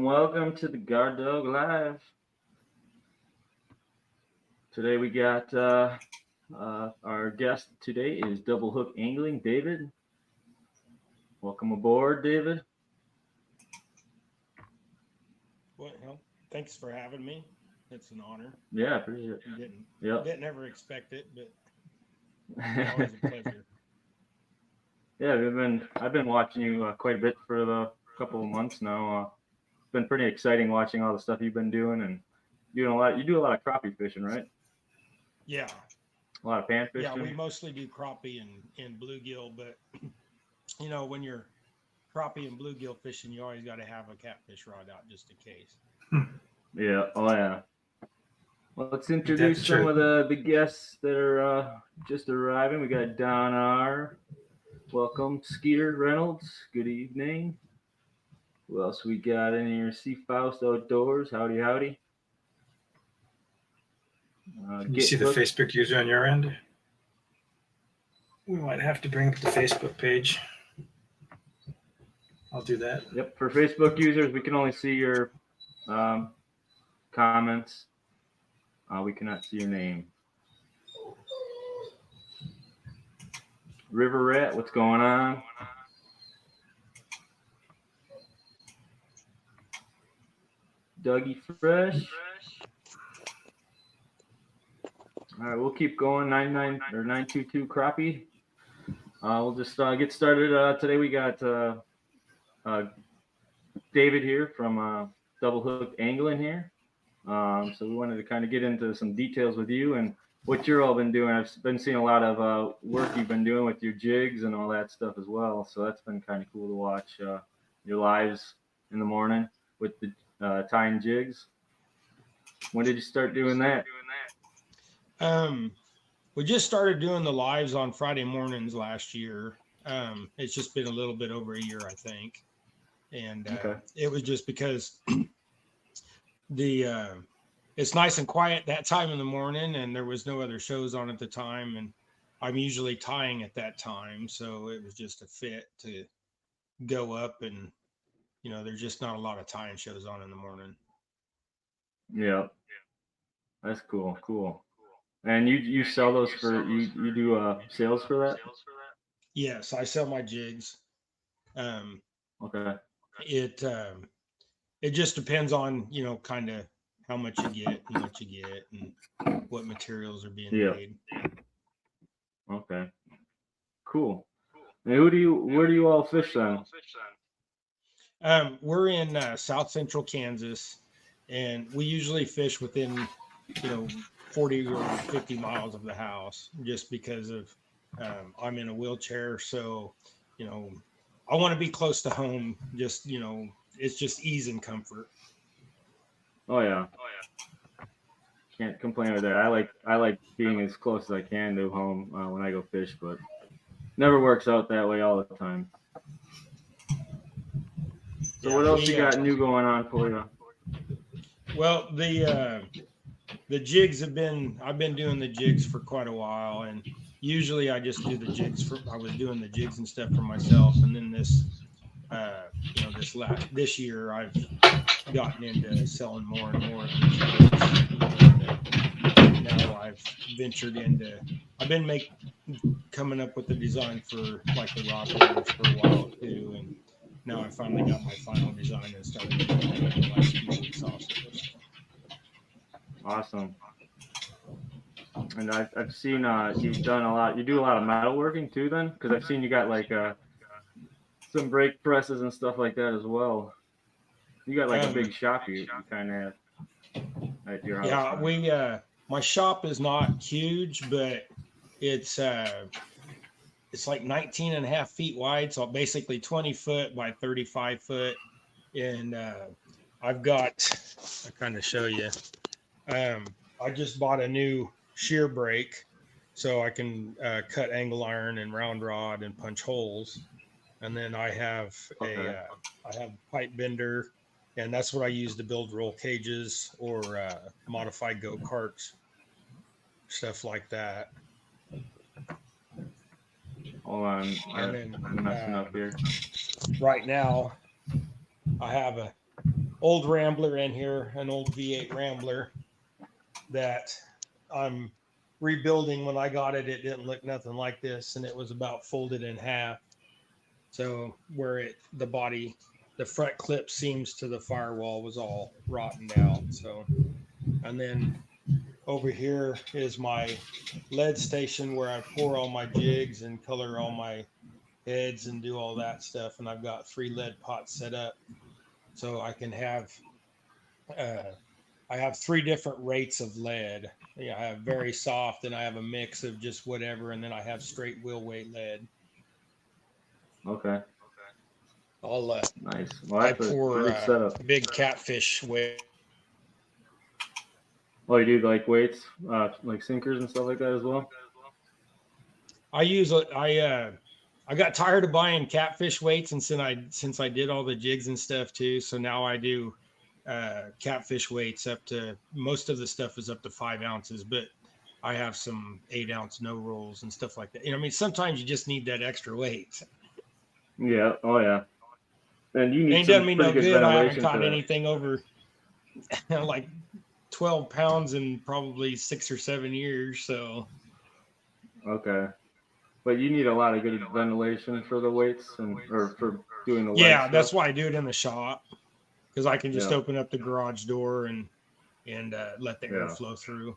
Welcome to the Guard Dog Live. Today we got our guest today is Double Hook Angling, David. Welcome aboard, David. Well, thanks for having me. It's an honor. Yeah, appreciate it. Didn't ever expect it, but always a pleasure. Yeah, I've been watching you quite a bit for the couple of months now. It's been pretty exciting watching all the stuff you've been doing and doing a lot. You do a lot of crappie fishing, right? Yeah. A lot of pan fishing. Yeah, we mostly do crappie and bluegill, but when you're crappie and bluegill fishing, you always got to have a catfish rod out just in case. Yeah. Oh yeah. Well, let's introduce some of the guests that are just arriving. We got Don R. Welcome, Skeeter Reynolds. Good evening. Who else we got in here? C. Faust Outdoors. Howdy, howdy. Can you see the Facebook user on your end? We might have to bring up the Facebook page. I'll do that. Yep. For Facebook users, we can only see your comments. We cannot see your name. River Rat, what's going on? Dougie Fresh. All right, we'll keep going. 922 crappie. We'll just get started. Today we got David here from Double Hook Angling here. So we wanted to kind of get into some details with you and what you're all been doing. I've been seeing a lot of work you've been doing with your jigs and all that stuff as well. So that's been kind of cool to watch your lives in the morning with the tying jigs. When did you start doing that? We just started doing the lives on Friday mornings last year. It's just been a little bit over a year, I think. And It was just because it's nice and quiet that time in the morning, and there was no other shows on at the time, and I'm usually tying at that time, so it was just a fit to go up, and there's just not a lot of tying shows on in the morning. Yeah, that's cool. And you sell those for you do sales for that? Yes, I sell my jigs. Okay. It just depends on kind of how much you get and what you get and what materials are being made. Okay. Cool. And where do you all fish then? We're in South Central Kansas, and we usually fish within 40 or 50 miles of the house, just because of I'm in a wheelchair, so I want to be close to home. Just it's just ease and comfort. Oh yeah. Can't complain with that. I like being as close as I can to home when I go fish, but never works out that way all the time. So what else you got new going on for you? Well, the jigs I've been doing the jigs for quite a while, and usually I just do the jigs I was doing the jigs and stuff for myself, and then this year I've gotten into selling more and more of these jigs. And now I've ventured into I've been coming up with the design for like the rock holders for a while too, and now I finally got my final design and started doing it the last few weeks also. Awesome. And I've seen you've done a lot. You do a lot of metalworking too, then, because I've seen you got like some brake presses and stuff like that as well. You got like a big shop you kind of have at your house. Yeah, we my shop is not huge, but it's like 19 and a half feet wide, so basically 20 foot by 35 foot, and I've got kind of show you. I just bought a new shear brake so I can cut angle iron and round rod and punch holes. And then I have I have pipe bender, and that's what I use to build roll cages or modified go-karts, stuff like that. Hold on, I'm messing up here. Right now, I have a old Rambler in here, an old V8 Rambler that I'm rebuilding. When I got it, it didn't look nothing like this, and it was about folded in half. So where the front clip seams to the firewall was all rotten out. So, and then over here is my lead station where I pour all my jigs and color all my heads and do all that stuff. And I've got 3 lead pots set up so I can have, I have 3 different rates of lead. Yeah, I have very soft, and I have a mix of just whatever, and then I have straight wheel weight lead. Okay. I'll Nice. Well, I that's a pour good setup. big catfish weight. Oh, you do like weights, like sinkers and stuff like that as well? I got tired of buying catfish weights, and since I did all the jigs and stuff too, so now I do catfish weights up to, most of the stuff is up to 5 ounces, but I have some 8-ounce no rolls and stuff like that. You know, I mean, sometimes you just need that extra weight. Yeah. Oh, yeah. And you need Ain't some done me pretty no good good. I haven't ventilation caught for that. anything over like 12 pounds in probably 6 or 7 years. So Okay. But you need a lot of good ventilation for the weights or for doing the lead yeah, stuff. that's why I do it in the shop, because I can just Yeah. open up the garage door and let the air Yeah. flow through.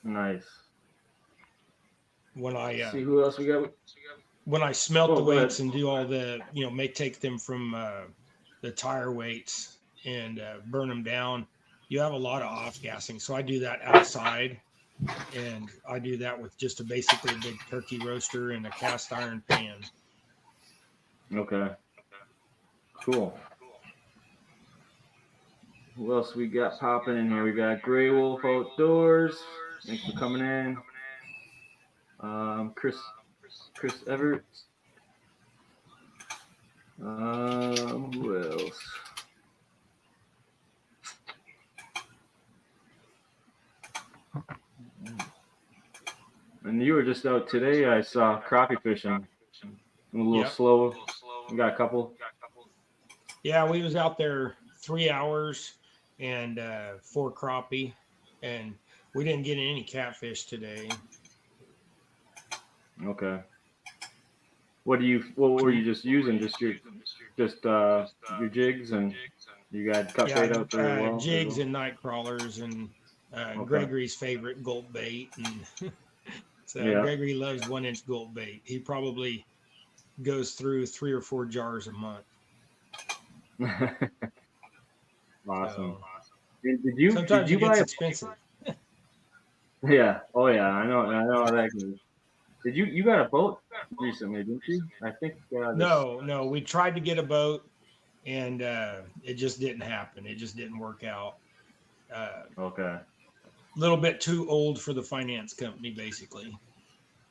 Nice. When Let's see who else we got. I smelt the go weights ahead. and do all the, take them from the tire weights and burn them down, you have a lot of off gassing. So I do that outside, and I do that with just basically a big turkey roaster and a cast iron pan. Okay. Cool. Who else we got popping in here? We got Gray Wolf Outdoors. Thanks for coming in. Chris Everett. Who else? And you were just out today. I saw crappie fishing. A little Yep. slow. We got a couple. Yeah, we was out there 3 hours and 4 crappie, and we didn't get any catfish today. Okay. What were you just using? Just your jigs, and you got cut bait out there as well? Jigs and night crawlers and Gregory's favorite gulp bait. And so Yeah. Gregory loves 1-inch gulp bait. He probably goes through 3 or 4 jars a month. Awesome. So, Did you buy gets expensive. Yeah. Oh yeah. I know how that goes. Did you got a boat recently? Didn't you? I think. No. We tried to get a boat, and it just didn't happen. It just didn't work out. Okay. A little bit too old for the finance company, basically.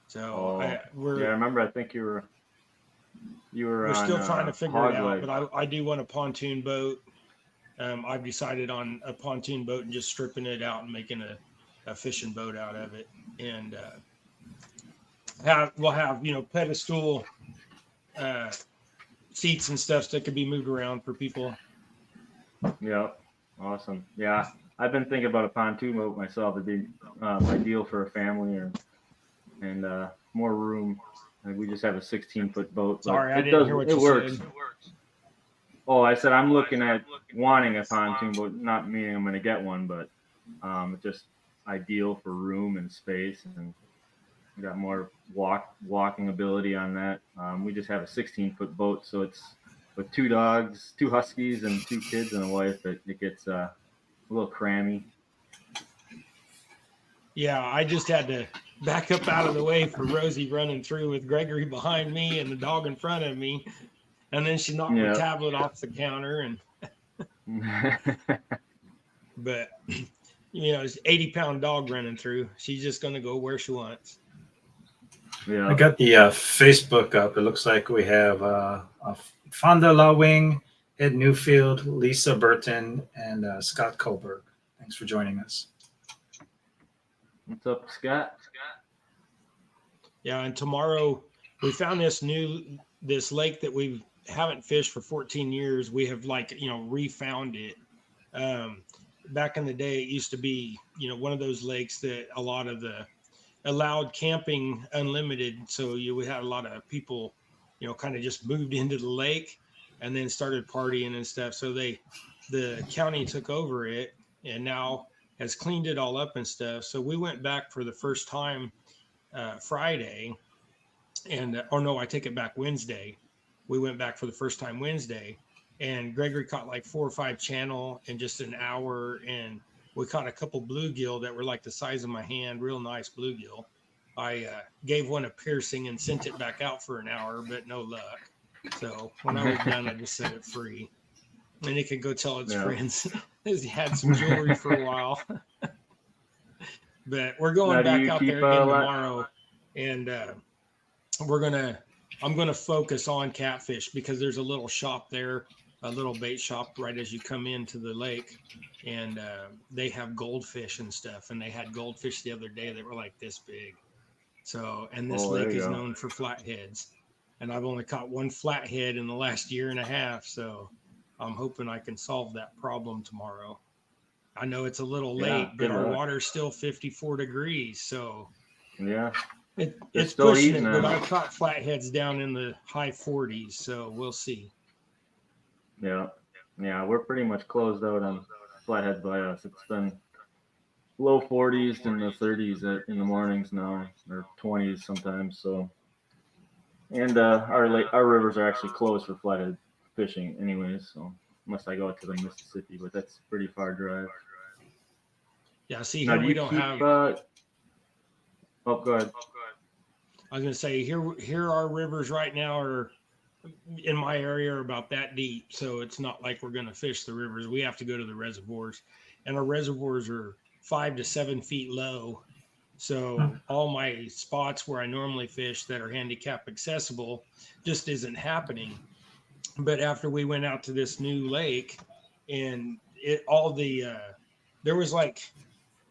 So I remember. I think you were. We're still trying to figure it out, Hogleg. but I do want a pontoon boat. I've decided on a pontoon boat and just stripping it out and making a fishing boat out of it, and we'll have pedestal seats and stuff that could be moved around for people. Yeah. Awesome. Yeah. I've been thinking about a pontoon boat myself. It'd be ideal for a family and more room. Like we just have a 16-foot boat. Sorry, I didn't hear what you works. said. Oh, I said I'm looking at wanting a pontoon boat, not meaning I'm going to get one, but it's just ideal for room and space, and we got more walking ability on that. We just have a 16-foot boat, so it's with 2 dogs, 2 huskies, and 2 kids and a wife. It gets a little crammy. Yeah, I just had to back up out of the way for Rosie running through with Gregory behind me and the dog in front of me. And then she knocked the tablet off the counter, and but it's 80-pound dog running through. She's just gonna go where she wants. Yeah. I got the Facebook up. It looks like we have Fonda Lawing, Ed Newfield, Lisa Burton, and Scott Koberg. Thanks for joining us. What's up, Scott? Yeah, and tomorrow we found this lake that we've haven't fished for 14 years. We have refound it. Back in the day, it used to be, one of those lakes that a lot of the allowed camping unlimited. So we had a lot of people, kind of just moved into the lake and then started partying and stuff. So the county took over it and now has cleaned it all up and stuff. So we went back for the first time Friday, or no, I take it back, Wednesday. We went back for the first time Wednesday, and Gregory caught like 4 or 5 channel in just an hour, and we caught a couple bluegill that were like the size of my hand, real nice bluegill. I gave one a piercing and sent it back out for an hour, but no luck. So when I was done, I just set it free, and it could go tell its friends. He had some jewelry for a while. But we're going back out there again tomorrow, and I'm gonna focus on catfish because there's a little shop there, a little bait shop right as you come into the lake, and they have goldfish and stuff. And they had goldfish the other day that were like this big. So, and this lake is known for flatheads, and I've only caught one flathead in the last year and a half. So, I'm hoping I can solve that problem tomorrow. I know it's a little late, but our water's still 54 degrees. So, it's pushing it, but I've caught flatheads down in the high 40s, so we'll see. Yeah, we're pretty much closed out on flathead by us. It's been low 40s and the 30s in the mornings now, or 20s sometimes. So, and our rivers are actually closed for flathead fishing, anyways. So, unless I go out to the Mississippi, but that's pretty far drive. Yeah, see, here we don't have. Oh, go ahead. I was going to say, here our rivers right now are, in my area, are about that deep. So it's not like we're going to fish the rivers. We have to go to the reservoirs. And our reservoirs are 5 to 7 feet low. So all my spots where I normally fish that are handicap accessible just isn't happening. But after we went out to this new lake, and there was like,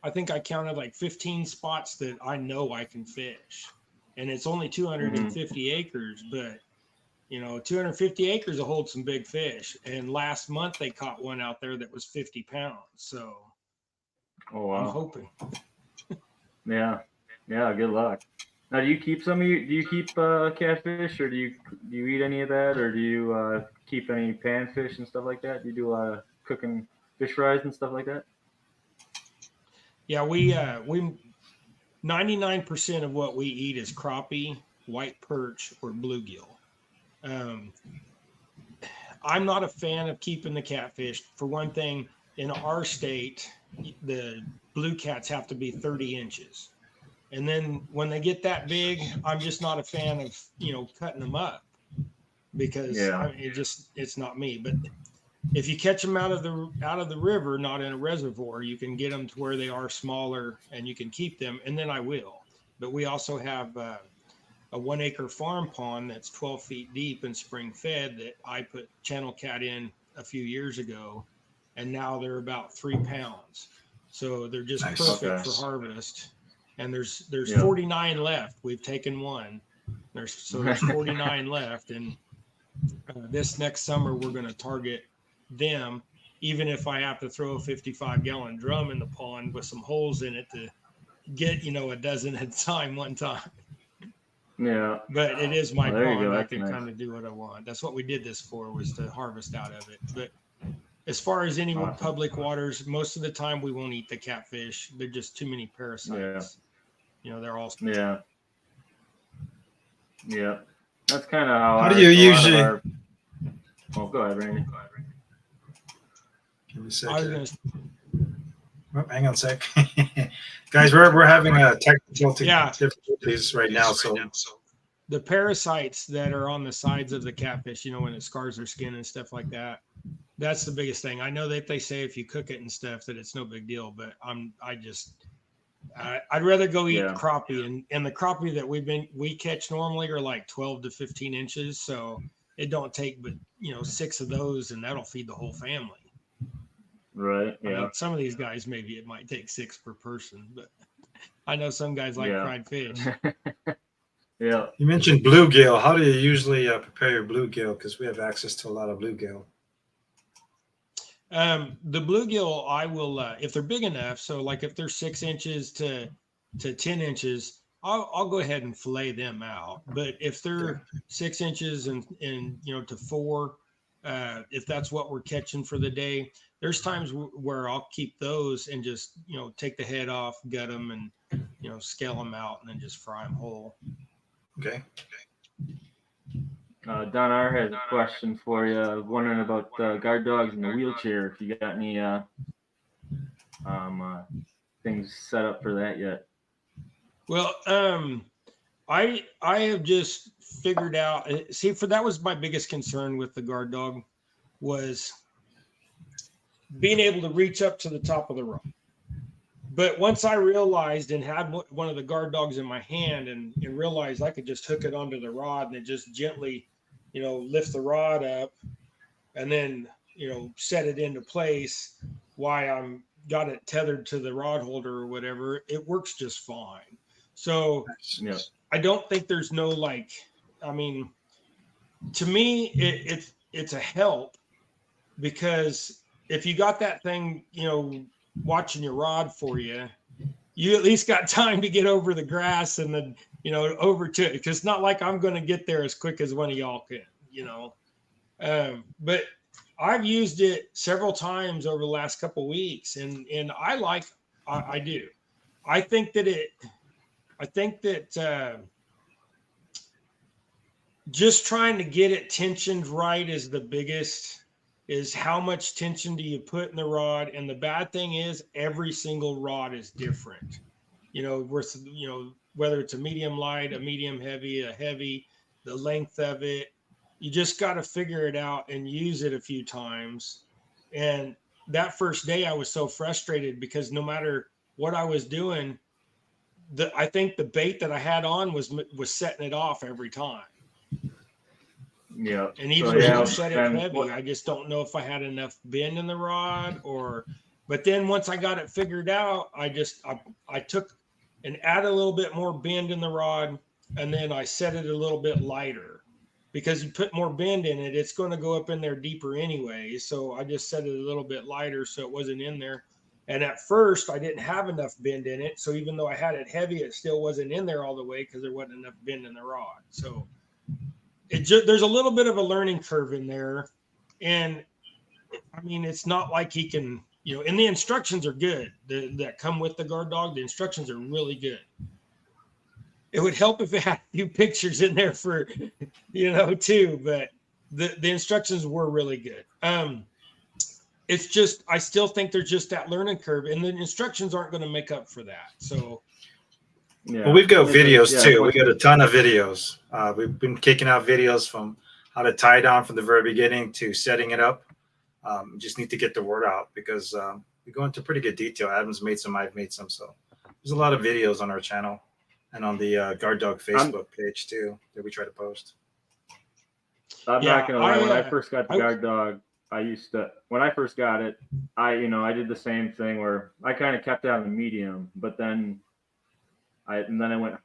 I think I counted like 15 spots that I know I can fish. And it's only 250 acres, but 250 acres will hold some big fish. And last month they caught one out there that was 50 pounds. So I'm hoping. Yeah. Good luck. Now, do you keep catfish, or do you eat any of that, or do you keep any panfish and stuff like that? Do you do a lot of cooking fish fries and stuff like that? Yeah, we 99% of what we eat is crappie, white perch, or bluegill. I'm not a fan of keeping the catfish. For one thing, in our state, the blue cats have to be 30 inches. And then when they get that big, I'm just not a fan of, cutting them up because it's not me. But if you catch them out of the river, not in a reservoir, you can get them to where they are smaller and you can keep them. And then I will. But we also have a 1 acre farm pond that's 12 feet deep and spring fed that I put channel cat in a few years ago. And now they're about 3 pounds. So they're just perfect for harvest. And there's 49 left. We've taken one. There's 49 left. And this next summer, we're going to target them, even if I have to throw a 55-gallon drum in the pond with some holes in it to get, a dozen at a time one time. Yeah. But it is my pond. I can nice. kind of do what I want. That's what we did this for, was to harvest out of it. But as far as any public waters, most of the time we won't eat the catfish. They're just too many parasites. They're all. Yeah. That's kind of how. How do you usually? Oh, go ahead, Randy. Give me a second. Hang on a sec. Guys, we're having a technical difficulties right now. So the parasites that are on the sides of the catfish, when it scars their skin and stuff like that, that's the biggest thing. I know that they say if you cook it and stuff that it's no big deal, but I'd rather go eat crappie, and the crappie that we catch normally are like 12 to 15 inches. So it don't take but 6 of those, and that'll feed the whole family. Right. Yeah. I mean, some of these guys, maybe it might take 6 per person, but I know some guys like fried fish. Yeah. You mentioned bluegill. How do you usually prepare your bluegill? Because we have access to a lot of bluegill. The bluegill, I will, if they're big enough. So like if they're 6 inches to 10 inches, I'll go ahead and fillet them out. But if they're 6 inches and to 4, if that's what we're catching for the day, there's times where I'll keep those and just, take the head off, gut them, and, scale them out and then just fry them whole. Okay. Don R has a question for you, wondering about guard dogs in the wheelchair. If you got any things set up for that yet? Well, I have just figured out. See, that was my biggest concern with the guard dog, was being able to reach up to the top of the rod. But once I realized and had one of the guard dogs in my hand and realized I could just hook it onto the rod and it just gently, lift the rod up and then, set it into place while I'm got it tethered to the rod holder or whatever, it works just fine. So Yeah. I don't think there's no to me, it's a help, because if you got that thing, watching your rod for you, you at least got time to get over the grass and then, over to it. Because it's not like I'm going to get there as quick as one of y'all can, but I've used it several times over the last couple of weeks, and I do. I think that just trying to get it tensioned right is how much tension do you put in the rod. And the bad thing is every single rod is different, whether it's a medium light, a medium heavy, a heavy, the length of it. You just got to figure it out and use it a few times. And that first day I was so frustrated because no matter what I was doing, I think the bait that I had on was setting it off every time. Yeah. And even though I set it heavy, I just don't know if I had enough bend in the rod but then once I got it figured out, I took and added a little bit more bend in the rod, and then I set it a little bit lighter, because you put more bend in it, it's going to go up in there deeper anyway. So I just set it a little bit lighter so it wasn't in there. And at first I didn't have enough bend in it. So even though I had it heavy, it still wasn't in there all the way because there wasn't enough bend in the rod. So there's a little bit of a learning curve in there. And it's not like he can, and the instructions are good that come with the guard dog. The instructions are really good. It would help if it had a few pictures in there for, too, but the instructions were really good. It's just, I still think there's just that learning curve, and the instructions aren't going to make up for that. So, yeah. Well, we've got videos too. We got a ton of videos. We've been kicking out videos from how to tie down from the very beginning to setting it up. Just need to get the word out, because we go into pretty good detail. Adam's made some, I've made some. So there's a lot of videos on our channel and on the Guard Dog Facebook page too that we try to post. I'm not gonna lie. When I first got the guard dog, when I first got it, I did the same thing where I kind of kept it on the medium, but then I went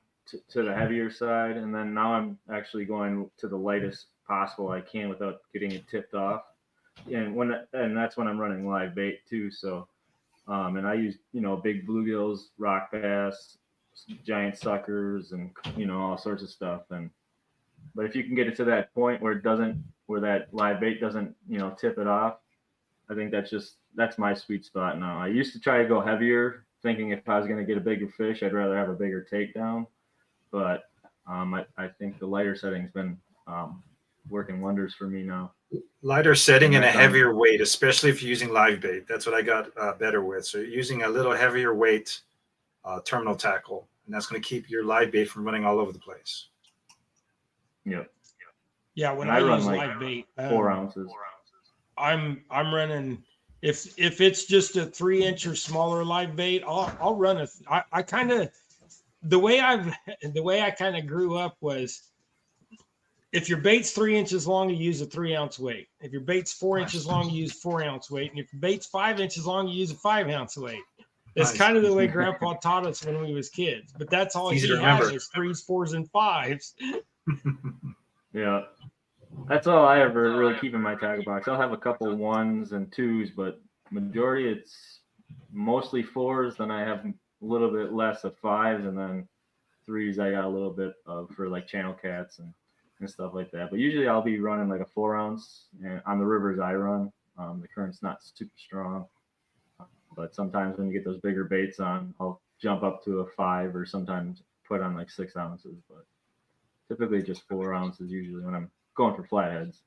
to the heavier side, and then now I'm actually going to the lightest possible I can without getting it tipped off. And that's when I'm running live bait too. So, and I use big bluegills, rock bass, giant suckers, and all sorts of stuff. But if you can get it to that point where that live bait doesn't tip it off, I think that's my sweet spot now. I used to try to go heavier, thinking if I was going to get a bigger fish, I'd rather have a bigger takedown. But I think the lighter setting's been working wonders for me now. Lighter setting and a heavier weight, especially if you're using live bait. That's what I got better with. So you're using a little heavier weight terminal tackle, and that's going to keep your live bait from running all over the place. Yep. Yeah, when I use live bait, 4 ounces. I'm running, if it's just a 3-inch or smaller live bait, I'll run I kind of, the way I kind of grew up was, if your bait's 3 inches long, you use a 3-ounce weight. If your bait's 4 inches long, you use 4-ounce weight. And if your bait's 5 inches long, you use a 5-ounce weight. It's Nice. kind of the way Grandpa taught us when we was kids. But that's all Easy he to had remember. was 3s, 4s, and 5s. Yeah. That's all I ever really keep in my tackle box. I'll have a couple 1s and 2s, but majority it's mostly 4s. Then I have a little bit less of 5s, and then 3s I got a little bit of for like channel cats and stuff like that. But usually I'll be running like a 4 ounce, and on the rivers I run. The current's not super strong, but sometimes when you get those bigger baits on, I'll jump up to a 5, or sometimes put on like 6 ounces. But typically just 4 ounces usually when I'm going for flatheads.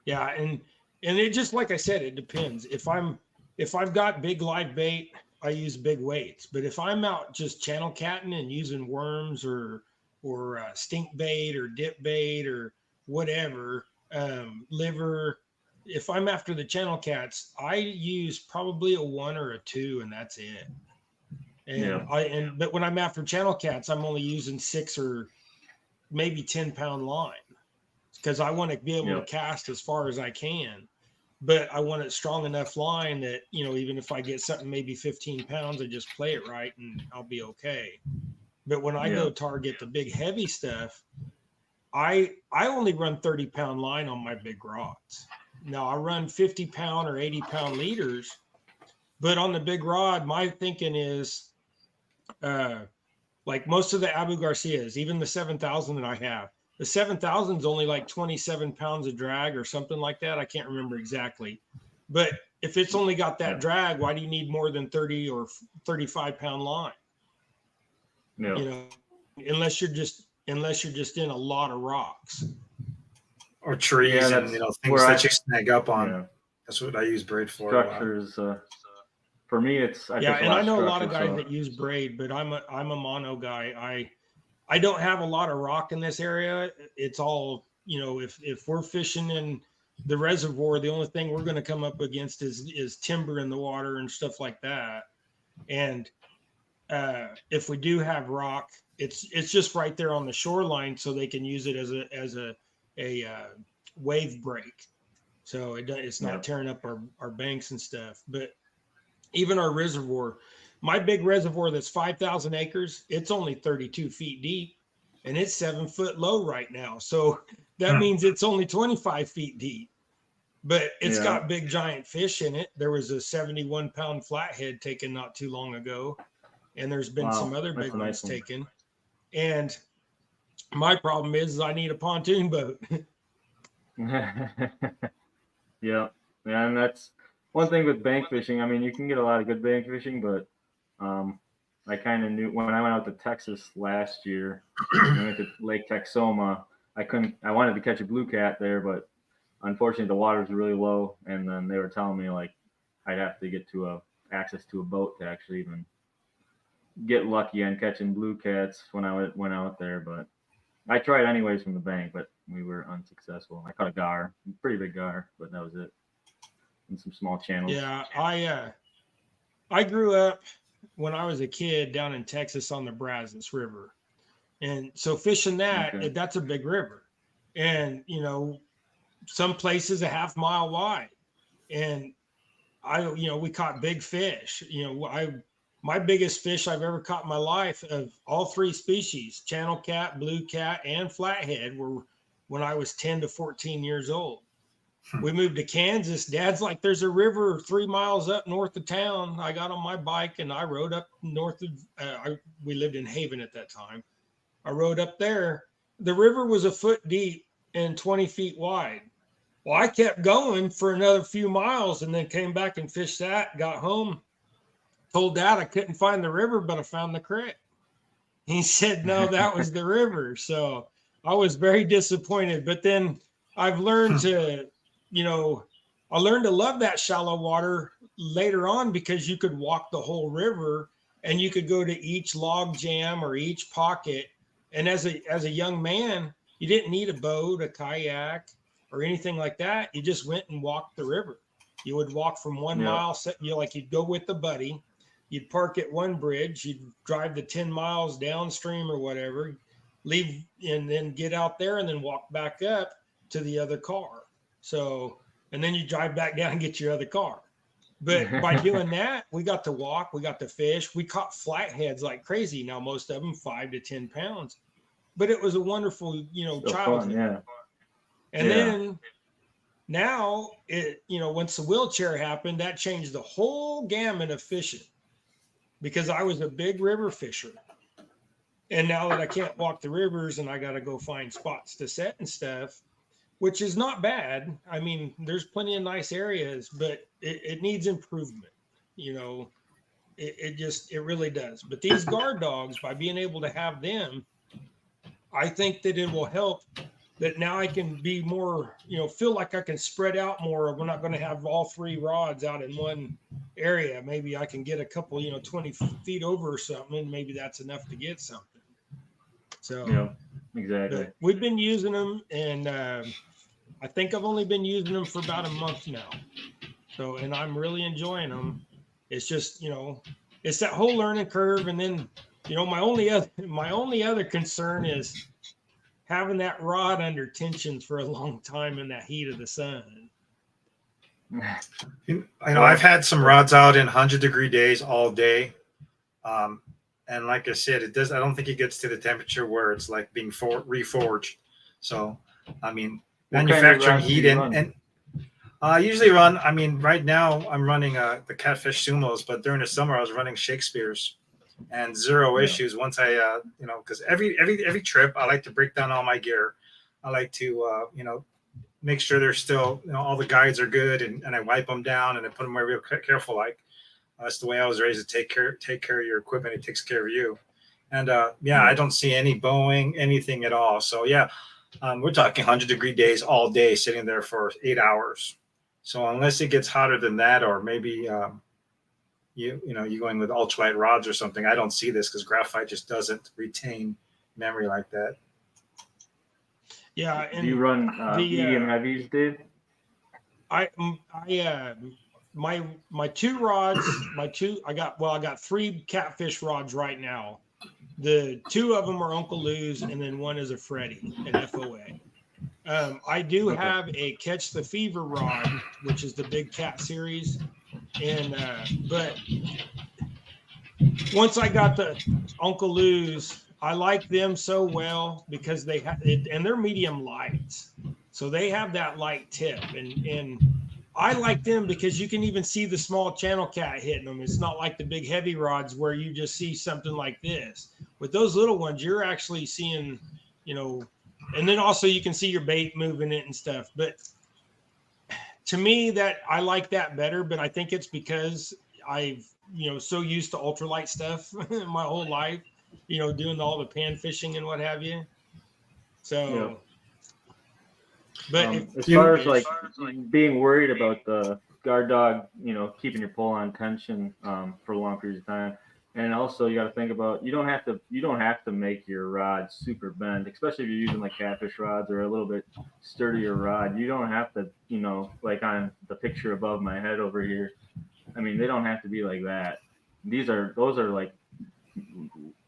Yeah, and it just like I said, it depends. If I've got big live bait, I use big weights. But if I'm out just channel catting and using worms or stink bait or dip bait or whatever, liver, if I'm after the channel cats, I use probably a 1 or a 2, and that's it. And Yeah. but when I'm after channel cats, I'm only using 6 or maybe 10-pound line, because I want to be able to cast as far as I can. But I want it strong enough line that, you know, even if I get something maybe 15 pounds, I just play it right and I'll be okay. But when I go target the big heavy stuff, I only run 30-pound line on my big rods. Now I run 50-pound or 80-pound leaders, but on the big rod, my thinking is like most of the Abu Garcias, even the 7,000 that I have, the 7,000 is only like 27 pounds of drag or something like that. I can't remember exactly. But if it's only got that drag, why do you need more than 30 or 35-pound line? Yeah. You know, unless you're just in a lot of rocks or trees, and things that you snag up on. Yeah. That's what I use braid for. Structures. For me, it's and I know a lot of guys that use braid, but I'm a mono guy. I don't have a lot of rock in this area. It's all, you know, if we're fishing in the reservoir, the only thing we're going to come up against is timber in the water and stuff like that. And if we do have rock, it's just right there on the shoreline, so they can use it as a wave break. So it's not tearing up our banks and stuff. But even our reservoir, my big reservoir that's 5,000 acres, it's only 32 feet deep, and it's 7 foot low right now. So that means it's only 25 feet deep, but it's got big giant fish in it. There was a 71-pound flathead taken not too long ago, and there's been some other big ones taken. And my problem is I need a pontoon boat. Yeah, and that's one thing with bank fishing. I mean, you can get a lot of good bank fishing, but I kind of knew when I went out to Texas last year, I went to Lake Texoma. I wanted to catch a blue cat there, but unfortunately the water was really low, and then they were telling me like I'd have to get to access to a boat to actually even get lucky on catching blue cats when I went out there. But I tried anyways from the bank, but we were unsuccessful. I caught a gar, pretty big gar, but that was it. And some small channels. Yeah, I grew up when I was a kid down in Texas on the Brazos River. And so fishing that's a big river. And, you know, some places a half mile wide. And we caught big fish. You know, my biggest fish I've ever caught in my life of all 3 species, channel cat, blue cat, and flathead, were when I was 10 to 14 years old. We moved to Kansas. Dad's like, there's a river 3 miles up north of town. I got on my bike and I rode up north of, we lived in Haven at that time. I rode up there. The river was a foot deep and 20 feet wide. Well, I kept going for another few miles and then came back and fished that, got home, told Dad I couldn't find the river, but I found the creek. He said, no, that was the river. So I was very disappointed. But then I've learned to, I learned to love that shallow water later on, because you could walk the whole river and you could go to each log jam or each pocket. And as a young man, you didn't need a boat, a kayak, or anything like that. You just went and walked the river. You would walk from 1 mile, you'd go with a buddy. You'd park at one bridge. You'd drive the 10 miles downstream or whatever, leave, and then get out there and then walk back up to the other car. So, and then you drive back down and get your other car. But by doing that, we got to walk, we got to fish, we caught flatheads like crazy. Now, most of them 5 to 10 pounds, but it was a wonderful, childhood. Fun, yeah. And then now once the wheelchair happened, that changed the whole gamut of fishing, because I was a big river fisher. And now that I can't walk the rivers and I got to go find spots to set and stuff, which is not bad. I mean, there's plenty of nice areas, but it needs improvement. It really does. But these guard dogs, by being able to have them, I think that it will help, that now I can be more, feel like I can spread out more. We're not going to have all 3 rods out in one area. Maybe I can get a couple, 20 feet over or something, and maybe that's enough to get something. So exactly. We've been using them, and I think I've only been using them for about a month now. So, and I'm really enjoying them. It's just, it's that whole learning curve. And then, my only other concern is having that rod under tension for a long time in that heat of the sun. I know I've had some rods out in 100-degree days all day. And like I said, I don't think it gets to the temperature where it's like being reforged. So, I mean, manufacturing heat and I usually run, right now I'm running the Catfish Sumos, but during the summer I was running Shakespeare's, and zero issues once I, because every trip I like to break down all my gear. I like to, make sure they're still, all the guides are good, and I wipe them down and I put them away real careful. Like that's the way I was raised, to take care of your equipment. It takes care of you. And I don't see any bowing, anything at all. So we're talking 100-degree days all day, sitting there for 8 hours. So unless it gets hotter than that, or maybe you going with ultralight rods or something, I don't see this, because graphite just doesn't retain memory like that. Yeah. And do you run medium heavies, Dave? My 2 rods, I got 3 Catfish rods right now. The 2 of them are Uncle Lou's, and then 1 is a Freddy, an FOA. I do have a Catch the Fever rod, which is the Big Cat series, and but once I got the Uncle Lou's, I like them so well because they have it, and they're medium lights, so they have that light tip, and I like them because you can even see the small channel cat hitting them. It's not like the big heavy rods where you just see something like this. With those little ones, you're actually seeing, and then also you can see your bait moving it and stuff. But to me, that I like that better, but I think it's because I've, so used to ultralight stuff my whole life, doing all the pan fishing and what have you. So, but as far as like being worried about the guard dog, keeping your pole on tension for a long period of time. And also you got to think about, you don't have to make your rod super bend, especially if you're using like Catfish rods or a little bit sturdier rod. You don't have to, like on the picture above my head over here. They don't have to be like that. Those are like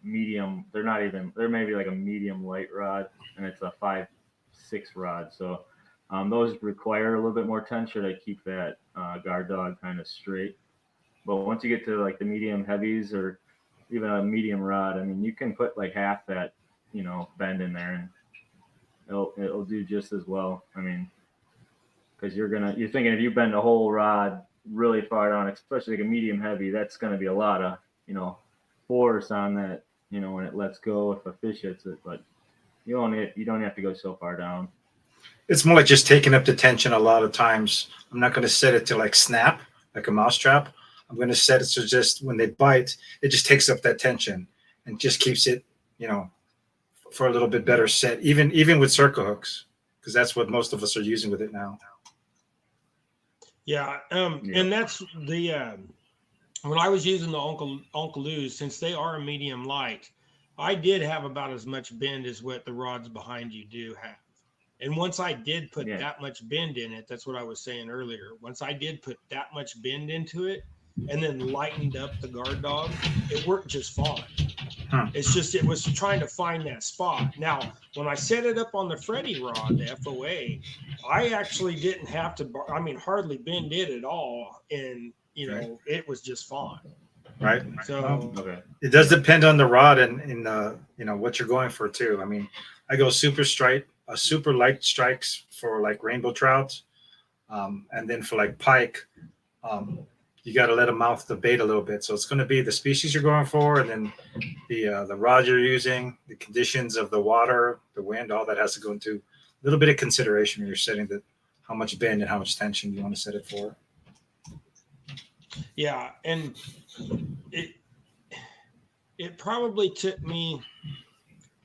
medium. They're maybe like a medium light rod, and it's a 5-6 rod. So those require a little bit more tension to keep that guard dog kind of straight. But once you get to like the medium heavies or even a medium rod, you can put like half that, bend in there, and it'll do just as well. Because you're thinking if you bend a whole rod really far down, especially like a medium heavy, that's going to be a lot of, force on that, when it lets go if a fish hits it. But you don't have to go so far down. It's more like just taking up the tension a lot of times. I'm not going to set it to like snap, like a mouse trap. I'm going to set it so just when they bite, it just takes up that tension and just keeps it, for a little bit better set, even with circle hooks, because that's what most of us are using with it now. Yeah. And that's the, when I was using the Uncle Lou's, since they are a medium light, I did have about as much bend as what the rods behind you do have. And once I did put that much bend in it, that's what I was saying earlier. Once I did put that much bend into it and then lightened up the guard dog, it worked just fine. It's just, it was trying to find that spot. Now, when I set it up on the Freddy rod, the FOA, I actually didn't have to, hardly bend it at all. And you know, it was just fine. Right. So Okay. It does depend on the rod and you know what you're going for too. I mean, I go super light strikes for like rainbow trout, and then for like pike, you got to let them mouth the bait a little bit. So it's going to be the species you're going for, and then the rod you're using, the conditions of the water, the wind, all that has to go into a little bit of consideration when you're setting how much bend and how much tension you want to set it for. yeah, and it probably took me,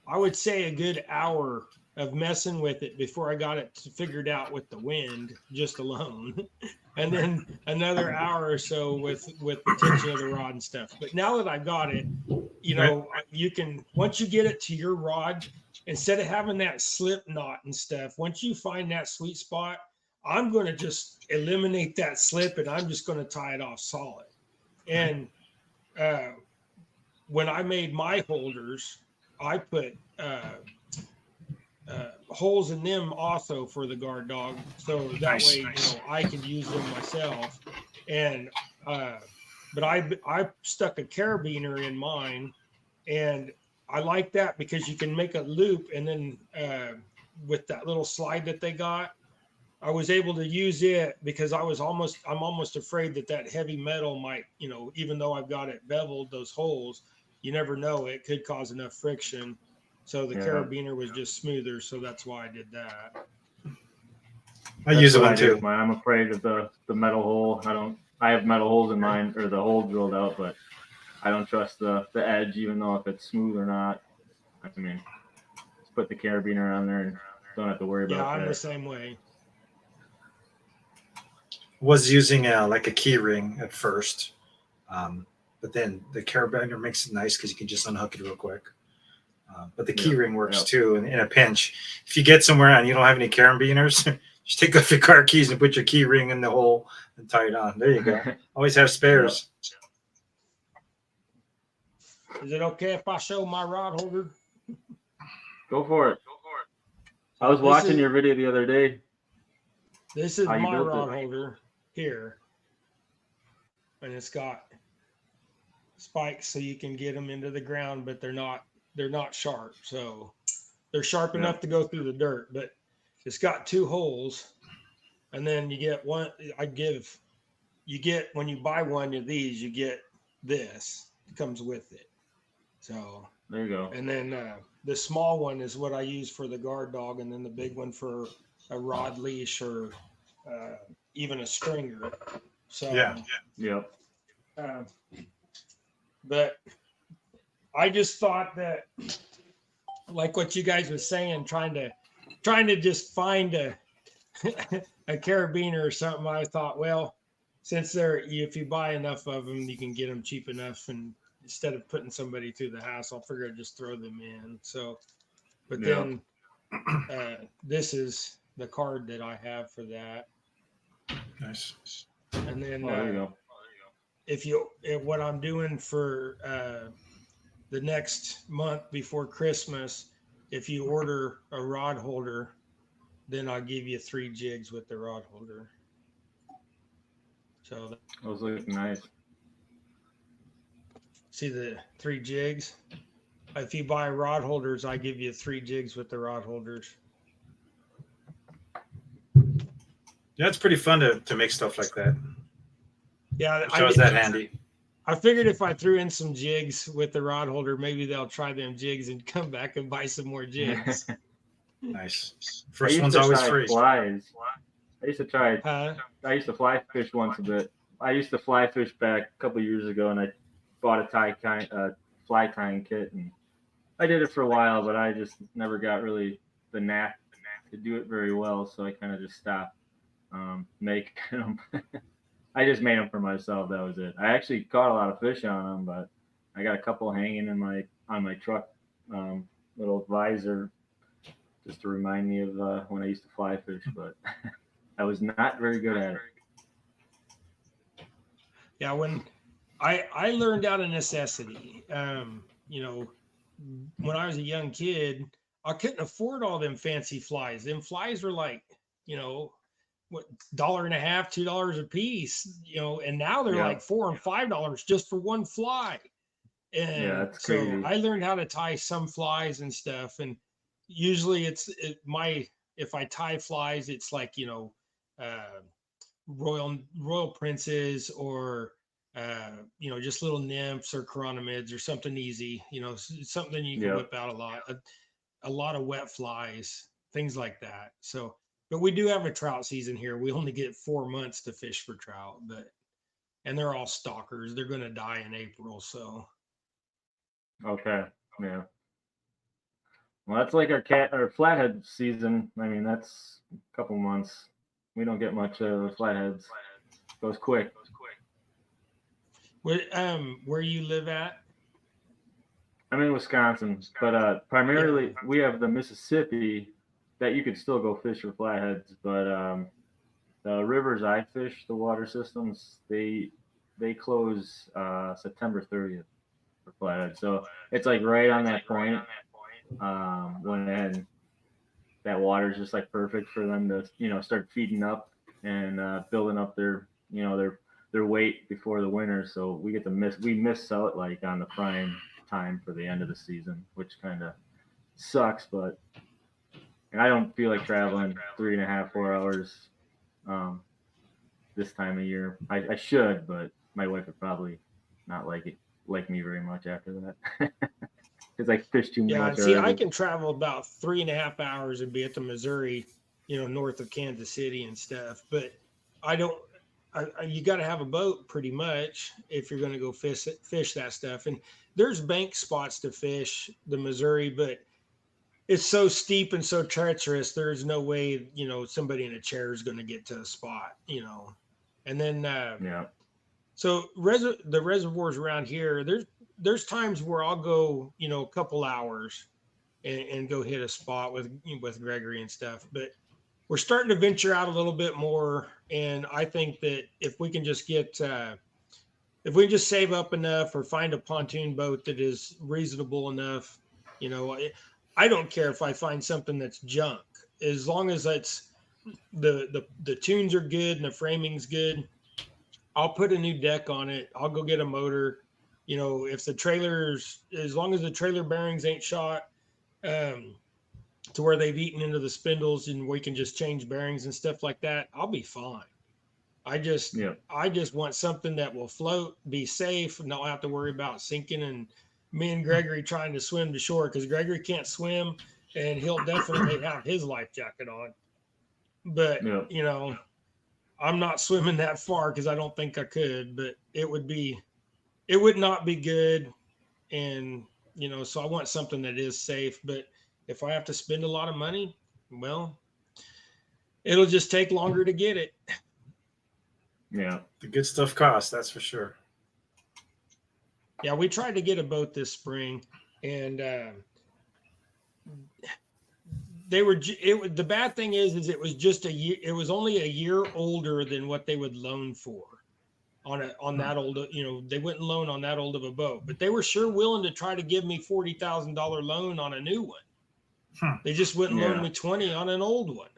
I would say, a good hour of messing with it before I got it figured out with the wind just alone. And then another hour or so with the tension of the rod and stuff. But now that I got it, you know, you can, once you get it to your rod, instead of having that slip knot and stuff, once you find that sweet spot, I'm going to just eliminate that slip and I'm just going to tie it off solid. And when I made my holders, I put holes in them also for the guard dog, so that way, you know, I can use them myself. And but I stuck a carabiner in mine, and I like that because you can make a loop, and then with that little slide that they got, I was able to use it because I'm almost afraid that heavy metal might, you know, even though I've got it beveled, those holes, you never know, it could cause enough friction. So the carabiner was just smoother, so that's why I did that. I use it one too. I'm afraid of the metal hole. I have metal holes in mine, or the hole drilled out, but I don't trust the edge, even though if it's smooth or not. I mean, just put the carabiner on there and don't have to worry about that. Yeah, I'm the same way. Was using like a key ring at first, but then the carabiner makes it nice because you can just unhook it real quick. But the key ring works too in a pinch. If you get somewhere and you don't have any carabiners, just take off your car keys and put your key ring in the hole and tie it on. There you go. Always have spares. Is it okay if I show my rod holder? Go for it. I was watching your video the other day. This is my rod holder here. And it's got spikes so you can get them into the ground, but they're not sharp. So they're sharp enough to go through the dirt, but it's got 2 holes. And then you get one, when you buy one of these, you get this. It comes with it. So there you go. And then the small one is what I use for the guard dog, and then the big one for a rod leash or even a stringer. So yeah. But I just thought that, like what you guys were saying, trying to just find a carabiner or something. I thought, well, since if you buy enough of them, you can get them cheap enough, and instead of putting somebody through the house, I'll figure I'd just throw them in. So, but then this is the card that I have for that. Nice. And then there you go. If what I'm doing for the next month before Christmas, if you order a rod holder, then I'll give you 3 jigs with the rod holder. So those look nice. See the 3 jigs? If you buy rod holders, I give you 3 jigs with the rod holders. Yeah, it's pretty fun to make stuff like that. Yeah, I was that handy. I figured if I threw in some jigs with the rod holder, maybe they'll try them jigs and come back and buy some more jigs. Nice. First one's always free. Flies. I used to try. Huh? I used to fly fish once a bit. I used to fly fish back a couple of years ago, and I bought a fly tying kit, and I did it for a while, but I just never got really the knack to do it very well, so I kind of just stopped making them. I just made them for myself. That was it. I actually caught a lot of fish on them, but I got a couple hanging on my truck little visor just to remind me of when I used to fly fish, but I was not very good at it. Yeah, when I learned out of necessity, you know, when I was a young kid, I couldn't afford all them fancy flies. Them flies were like, you know, what, $1.50, $2 a piece, you know, and now they're Yeah. like $4 and $5 just for one fly. And Yeah, that's so crazy. I learned how to tie some flies and stuff. And usually if I tie flies, it's like, you know, royal princes or, you know, just little nymphs or chironomids or something easy, you know, something you can Yeah. whip out a lot of wet flies, things like that. So, but we do have a trout season here. We only get 4 months to fish for trout, and they're all stalkers. They're going to die in April. So, Okay. Yeah. Well, that's like our flathead season. I mean, that's a couple months. We don't get much flatheads. Goes quick. where you live at? I'm in Wisconsin, but primarily we have the Mississippi that you could still go fish for flatheads. But the rivers I fish, the water systems, they close September 30th for flatheads. So it's like right on that point when that water is just like perfect for them to start feeding up and building up their weight before the winter. So we miss out like on the prime time for the end of the season, which kind of sucks. But and I don't feel like traveling 3.5, 4 hours this time of year. I should, but my wife would probably not like me very much after that because I fish too Yeah, much see, already. I can travel about 3.5 hours and be at the Missouri, you know, north of Kansas City and stuff. But I don't. You got to have a boat pretty much if you're going to go fish that stuff. And there's bank spots to fish the Missouri, but it's so steep and so treacherous. There's no way, you know, somebody in a chair is going to get to a spot, you know. And then Yeah. so the reservoirs around here, there's times where I'll go, you know, a couple hours and go hit a spot with Gregory and stuff. But we're starting to venture out a little bit more, and I think that if we can just if we just save up enough or find a pontoon boat that is reasonable enough, you know, I don't care if I find something that's junk, as long as it's the tunes are good and the framing's good. I'll put a new deck on it. I'll go get a motor. You know, if the trailers, as long as the trailer bearings ain't shot, um, to where they've eaten into the spindles and we can just change bearings and stuff like that, I'll be fine. I just Yeah. I just want something that will float, be safe, and not have to worry about sinking. And me and Gregory trying to swim to shore because Gregory can't swim, and he'll definitely have his life jacket on. But Yeah. you know, I'm not swimming that far because I don't think I could. But it would not be good, and you know, so I want something that is safe. But if I have to spend a lot of money, well, it'll just take longer to get it. Yeah. The good stuff costs, that's for sure. Yeah, we tried to get a boat this spring, and the bad thing is it was just a year. It was only a year older than what they would loan for on that old. You know, they wouldn't loan on that old of a boat, but they were sure willing to try to give me $40,000 loan on a new one. They just wouldn't loan me 20 on an old one.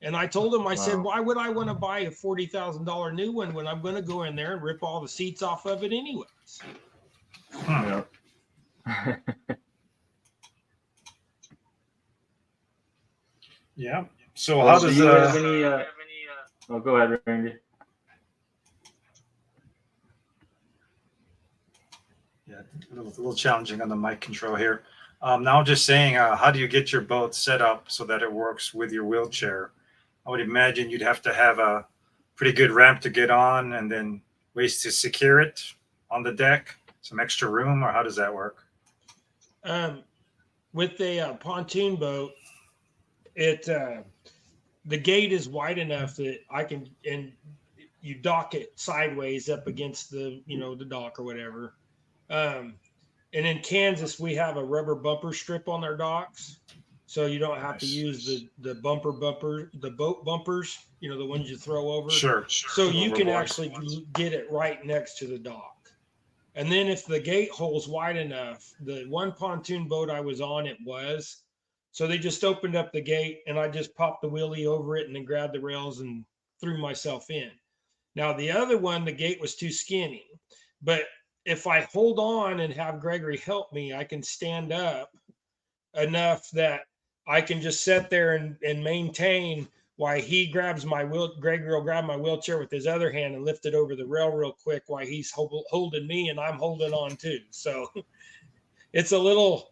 And I told him, I said, why would I want to buy a $40,000 new one when I'm going to go in there and rip all the seats off of it anyways? Yeah. Yeah. So how does do you have any? Oh, go ahead, Randy. Yeah, a little challenging on the mic control here. Now I'm just saying, how do you get your boat set up so that it works with your wheelchair? I would imagine you'd have to have a pretty good ramp to get on and then ways to secure it on the deck, some extra room, or how does that work? With a pontoon boat, the gate is wide enough that I can, and you dock it sideways up against the dock or whatever. And in Kansas, we have a rubber bumper strip on our docks, so you don't have to use the boat bumpers, the ones you throw over. Sure. So you can actually get it right next to the dock. And then if the gate hole's wide enough, the one pontoon boat I was on, So they just opened up the gate and I just popped the wheelie over it and then grabbed the rails and threw myself in. Now, the other one, the gate was too skinny. But if I hold on and have Gregory help me, I can stand up enough that I can just sit there and maintain while he grabs my wheel. Gregory will grab my wheelchair with his other hand and lift it over the rail real quick while he's holding me and I'm holding on too. So it's a little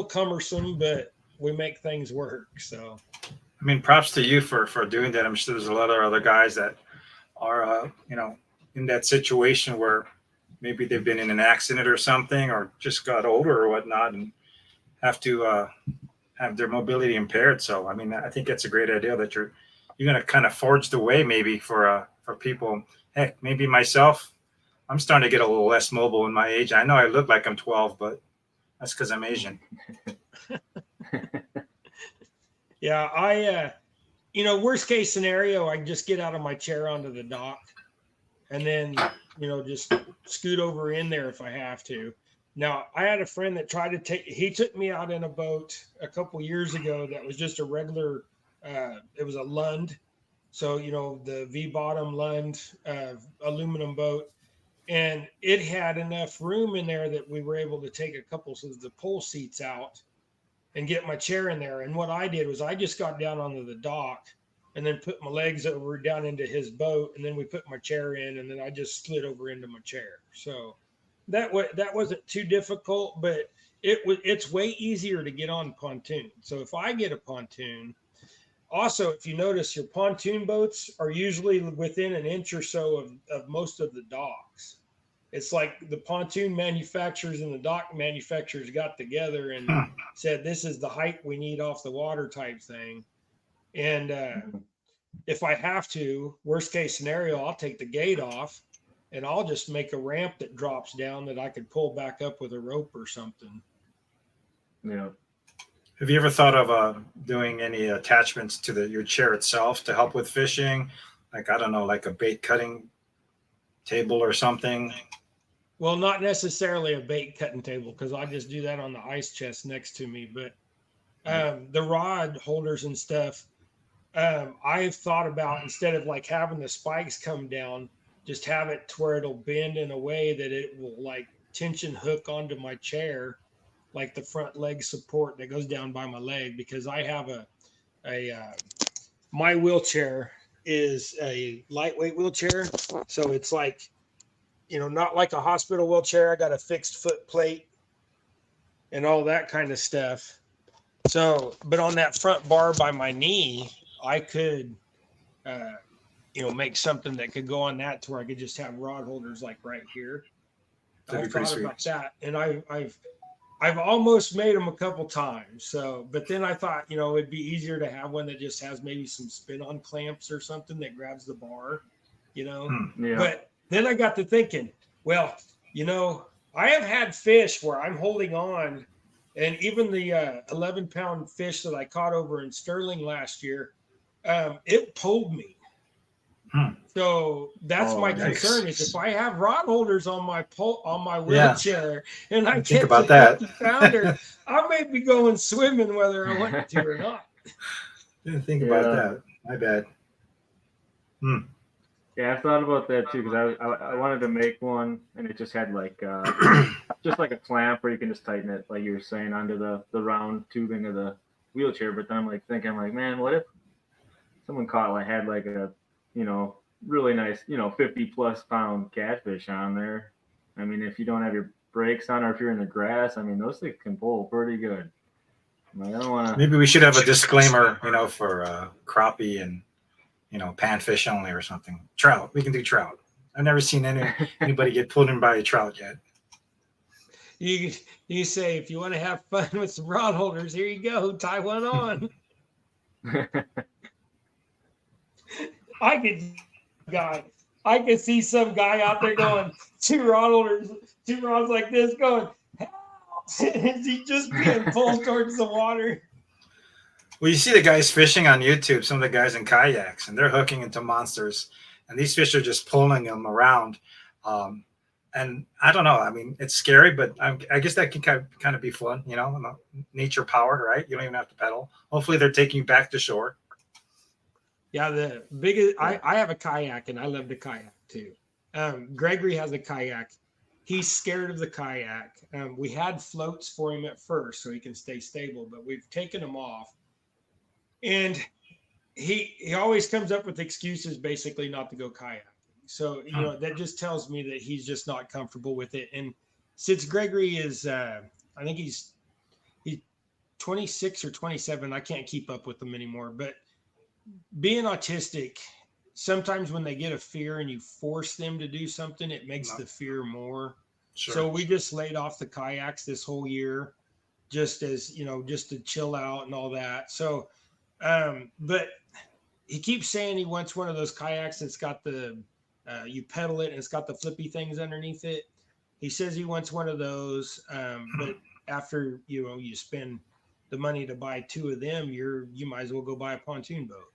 cumbersome, but we make things work. So, I mean, props to you for doing that. I'm sure there's a lot of other guys that are, in that situation where maybe they've been in an accident or something, or just got older or whatnot, and have to have their mobility impaired. So, I mean, I think that's a great idea that you're going to kind of forge the way maybe for people. Heck, maybe myself, I'm starting to get a little less mobile in my age. I know I look like I'm 12, but that's because I'm Asian. Yeah, worst case scenario, I can just get out of my chair onto the dock and then, just scoot over in there if I have to. Now, I had a friend that he took me out in a boat a couple years ago that was just a regular, it was a Lund. So, the V-bottom Lund aluminum boat. And it had enough room in there that we were able to take a couple of the pole seats out and get my chair in there. And what I did was I just got down onto the dock and then put my legs over down into his boat. And then we put my chair in and then I just slid over into my chair. So that wasn't too difficult, but it's way easier to get on pontoon. So if I get a pontoon, also, if you notice, your pontoon boats are usually within an inch or so of most of the docks. It's like the pontoon manufacturers and the dock manufacturers got together and said, this is the height we need off the water type thing. And if I have to, worst case scenario, I'll take the gate off and I'll just make a ramp that drops down that I could pull back up with a rope or something. Yeah. Have you ever thought of doing any attachments to your chair itself to help with fishing? Like, I don't know, like a bait cutting table or something? Well, not necessarily a bait cutting table because I just do that on the ice chest next to me. But the rod holders and stuff, I've thought about, instead of like having the spikes come down, just have it to where it'll bend in a way that it will like tension hook onto my chair, like the front leg support that goes down by my leg, because I have my wheelchair is a lightweight wheelchair. So it's like, not like a hospital wheelchair. I got a fixed foot plate and all that kind of stuff. So, but on that front bar by my knee, I could, make something that could go on that to where I could just have rod holders like right here. I've thought about that, and I've almost made them a couple times. So, but then I thought, it'd be easier to have one that just has maybe some spin-on clamps or something that grabs the bar, Yeah. But then I got to thinking, well, I have had fish where I'm holding on, and even the 11-pound fish that I caught over in Sterling last year, it pulled me. So that's my concern is if I have rod holders on my wheelchair and I think catch about a that 50-pounder, I may be going swimming whether I want to or not. Didn't think about that. My bad. Yeah, I thought about that too because I wanted to make one and it just had like just like a clamp where you can just tighten it, like you were saying, onto the round tubing of the wheelchair. But then I'm like thinking, man, what if someone had like a really nice 50+ pound catfish on there? I mean, if you don't have your brakes on or if you're in the grass, I mean, those things can pull pretty good. Like, I don't want to. Maybe we should have a disclaimer, for crappie and panfish only or something. Trout, we can do trout. I've never seen anybody get pulled in by a trout yet. You say, if you want to have fun with some rod holders, here you go, tie one on. I could see some guy out there going, two rods like this going, help! Is he just being pulled towards the water? Well, you see the guys fishing on YouTube, some of the guys in kayaks, and they're hooking into monsters, and these fish are just pulling them around. And I don't know. I mean, it's scary, but I guess that can kind of be fun, nature powered, right? You don't even have to pedal. Hopefully they're taking you back to shore. Yeah, the biggest, I have a kayak and I love to kayak too. Gregory has a kayak. He's scared of the kayak. We had floats for him at first so he can stay stable, but we've taken him off. And he always comes up with excuses basically not to go kayaking. So, that just tells me that he's just not comfortable with it. And since Gregory is, I think he's 26 or 27, I can't keep up with him anymore, but being autistic, sometimes when they get a fear and you force them to do something, it makes the fear more. Sure. So we just laid off the kayaks this whole year, just as, just to chill out and all that. So, but he keeps saying he wants one of those kayaks that's got the, you pedal it and it's got the flippy things underneath it. He says he wants one of those, but after, you spend the money to buy two of them, you might as well go buy a pontoon boat.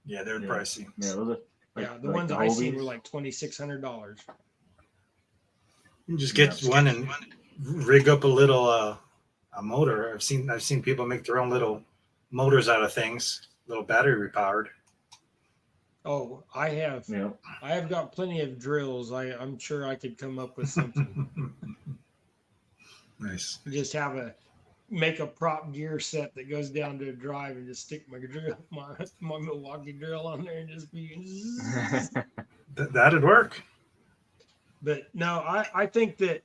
Yeah, they're pricey. Yeah, those are the ones I seen were like $2,600. You just get one and rig up a little a motor. I've seen people make their own little motors out of things, little battery powered. Oh, I have. Yeah. I have got plenty of drills. I'm sure I could come up with something. Nice. Just make a prop gear set that goes down to a drive and just stick my drill, my Milwaukee drill on there and just be. That'd work. But no, I think those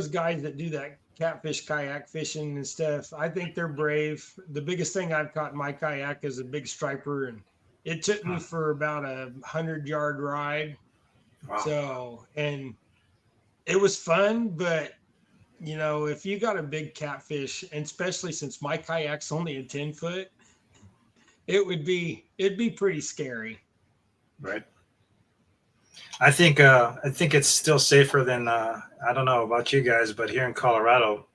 guys that do that catfish kayak fishing and stuff, I think they're brave. The biggest thing I've caught in my kayak is a big striper, and it took me for about a 100-yard ride. Wow. So, and it was fun, but if you got a big catfish, and especially since my kayak's only a 10-foot, it'd be pretty scary. Right. I think it's still safer than I don't know about you guys, but here in Colorado,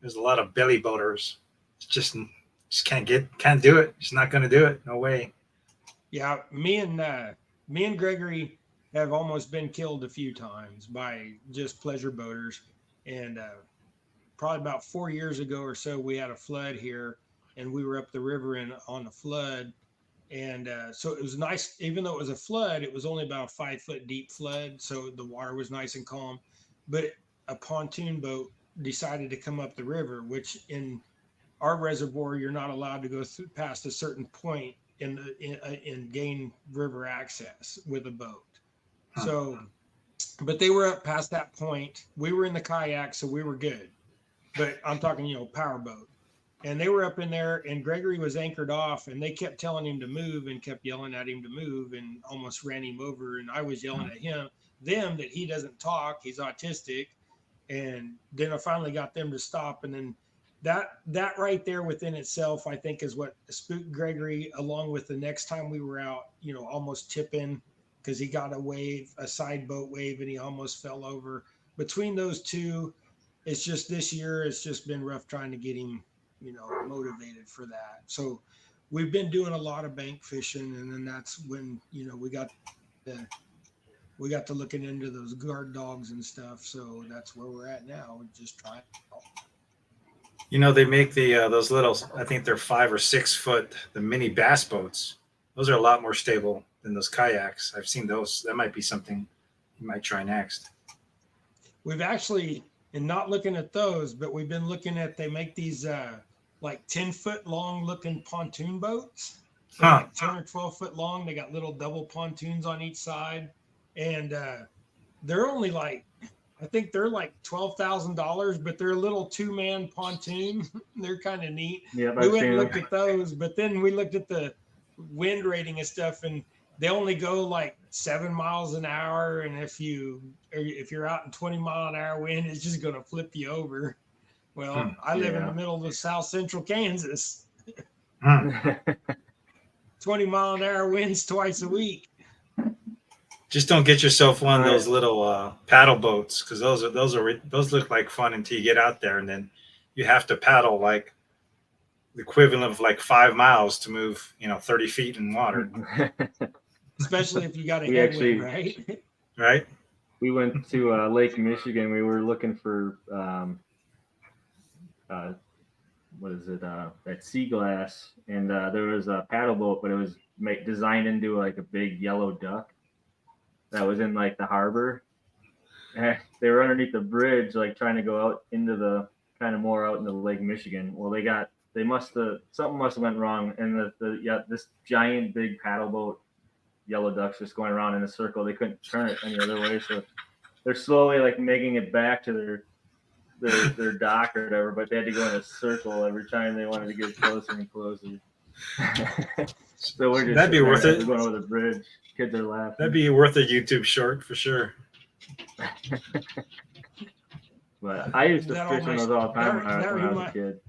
there's a lot of belly boaters. It's just can't do it. Just not going to do it. No way. Yeah, me and Gregory have almost been killed a few times by just pleasure boaters, and probably about 4 years ago or so, we had a flood here, and we were up the river on the flood. And so it was nice, even though it was a flood, it was only about a 5-foot deep flood. So the water was nice and calm. But a pontoon boat decided to come up the river, which in our reservoir, you're not allowed to go past a certain point in gain river access with a boat. Huh. So, but they were up past that point. We were in the kayak, so we were good. But I'm talking, power boat. And they were up in there, and Gregory was anchored off, and they kept telling him to move and kept yelling at him to move and almost ran him over. And I was yelling at them that he doesn't talk, he's autistic. And then I finally got them to stop. And then that right there within itself, I think, is what spooked Gregory, along with the next time we were out, almost tipping because he got a side boat wave and he almost fell over. Between those two, it's just this year, it's just been rough trying to get him motivated for that. So we've been doing a lot of bank fishing, and then that's when we got to looking into those guard dogs and stuff. So that's where we're at now. We're just trying. They make those little, I think they're 5 or 6 foot, the mini bass boats. Those are a lot more stable than those kayaks. I've seen those. That might be something you might try next. We've actually, and not looking at those, but we've been looking at, they make these like 10-foot long looking pontoon boats. Like 10 or 12 foot long. They got little double pontoons on each side. And they're only like, I think they're like $12,000, but they're a little 2-man pontoon. They're kind of neat. Yeah, we went and looked at those, but then we looked at the wind rating and stuff, and they only go like 7 miles an hour. And if you're out in 20-mile-an-hour wind, it's just going to flip you over. Well, I live in the middle of South Central Kansas. 20-mile-an-hour winds twice a week. Just don't get yourself one of those little paddle boats, because those look like fun until you get out there, and then you have to paddle like the equivalent of like 5 miles to move 30 feet in water. Especially if you got a headwind, right? Right. we went to Lake Michigan. We were looking for uh, what is it? That sea glass, and there was a paddle boat, but it was designed into like a big yellow duck that was in like the harbor. And they were underneath the bridge, like trying to go out into the kind of more out into Lake Michigan. Well, they must have something must have went wrong, and this giant big paddle boat, yellow ducks just going around in a circle. They couldn't turn it any other way, so they're slowly like making it back to their dock or whatever, but they had to go in a circle every time they wanted to get closer and closer. So we're just that'd be worth it. We're going over the bridge. Kids are laughing. That'd be worth a YouTube short for sure. But I used to fish on those all the time when I was a kid.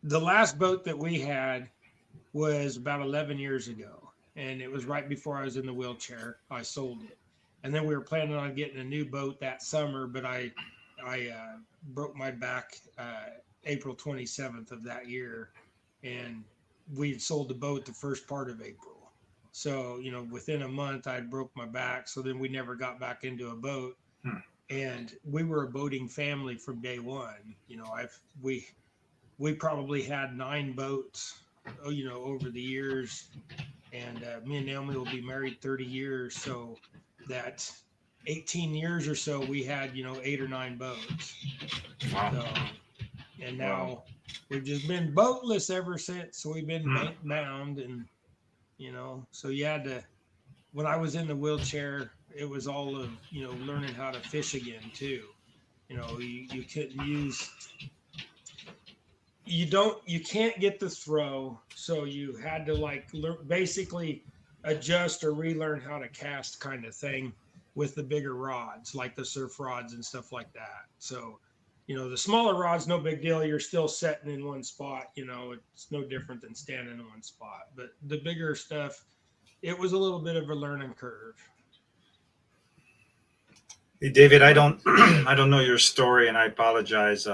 The last boat that we had was about 11 years ago, and it was right before I was in the wheelchair. I sold it, and then we were planning on getting a new boat that summer, but I broke my back April 27th of that year, and we had sold the boat the first part of April. So, within a month I broke my back. So then we never got back into a boat. And we were a boating family from day one. We probably had 9 boats, over the years. And me and Naomi will be married 30 years. So that 18 years or so, we had, 8 or 9 boats. Wow. So, and now we've just been boatless ever since. So we've been bound, and so you had to, when I was in the wheelchair, it was all of, learning how to fish again too. You couldn't use, you can't get the throw. So you had to basically adjust or relearn how to cast kind of thing with the bigger rods, like the surf rods and stuff like that. So, the smaller rods, no big deal. You're still setting in one spot. It's no different than standing in one spot. But the bigger stuff, it was a little bit of a learning curve. Hey, David, I don't know your story, and I apologize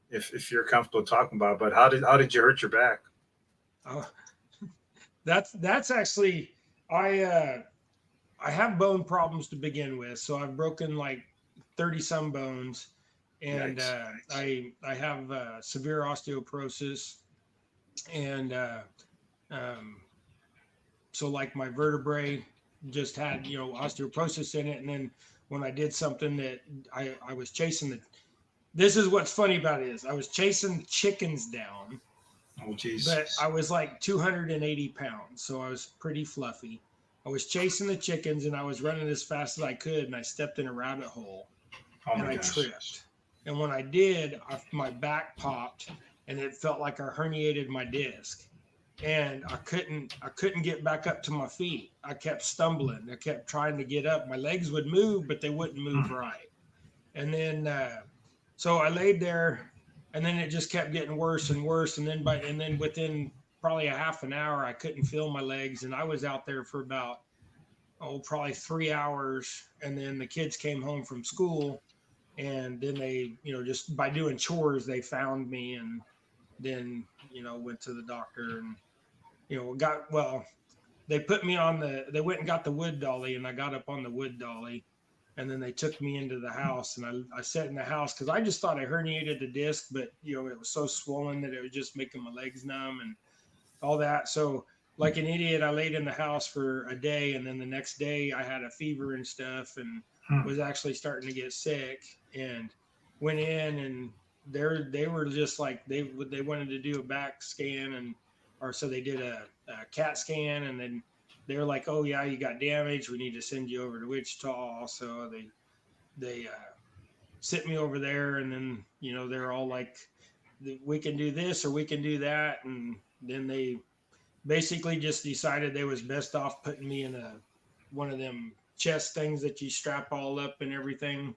if you're comfortable talking about it, but how did you hurt your back? That's actually, I have bone problems to begin with. So I've broken like 30 some bones. And I have severe osteoporosis, and so like my vertebrae just had osteoporosis in it. And then when I did something that I was chasing this is what's funny about it is I was chasing chickens down. Oh geez. But I was like 280 pounds, so I was pretty fluffy. I was chasing the chickens, and I was running as fast as I could, and I stepped in a rabbit hole, and I tripped. And when I did, my back popped, and it felt like I herniated my disc. And I couldn't get back up to my feet. I kept stumbling. I kept trying to get up. My legs would move, but they wouldn't move right. And then, so I laid there, and then it just kept getting worse and worse. And then within probably a half an hour, I couldn't feel my legs, and I was out there for about probably 3 hours. And then the kids came home from school. And then they, just by doing chores, they found me, and then, went to the doctor, and, they put me on they went and got the wood dolly, and I got up on the wood dolly, and then they took me into the house, and I sat in the house because I just thought I herniated the disc, but, it was so swollen that it was just making my legs numb and all that. So like an idiot, I laid in the house for a day, and then the next day I had a fever and stuff, and was actually starting to get sick, and went in, and they were just like, they wanted to do a back scan, so they did a CAT scan, and then they were like, oh yeah, you got damage, we need to send you over to Wichita. So they sent me over there, and then they're all like, we can do this or we can do that, and then they basically just decided they was best off putting me in one of them chest things that you strap all up and everything,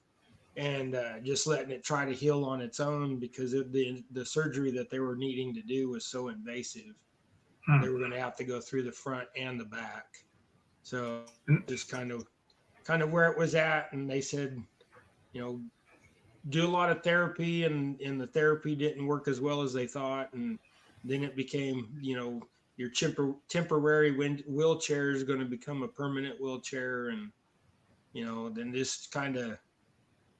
and just letting it try to heal on its own, because the surgery that they were needing to do was so invasive. They were going to have to go through the front and the back. So just kind of where it was at. And they said, do a lot of therapy, and the therapy didn't work as well as they thought. And then it became, your temporary wheelchair is going to become a permanent wheelchair. And, then this kind of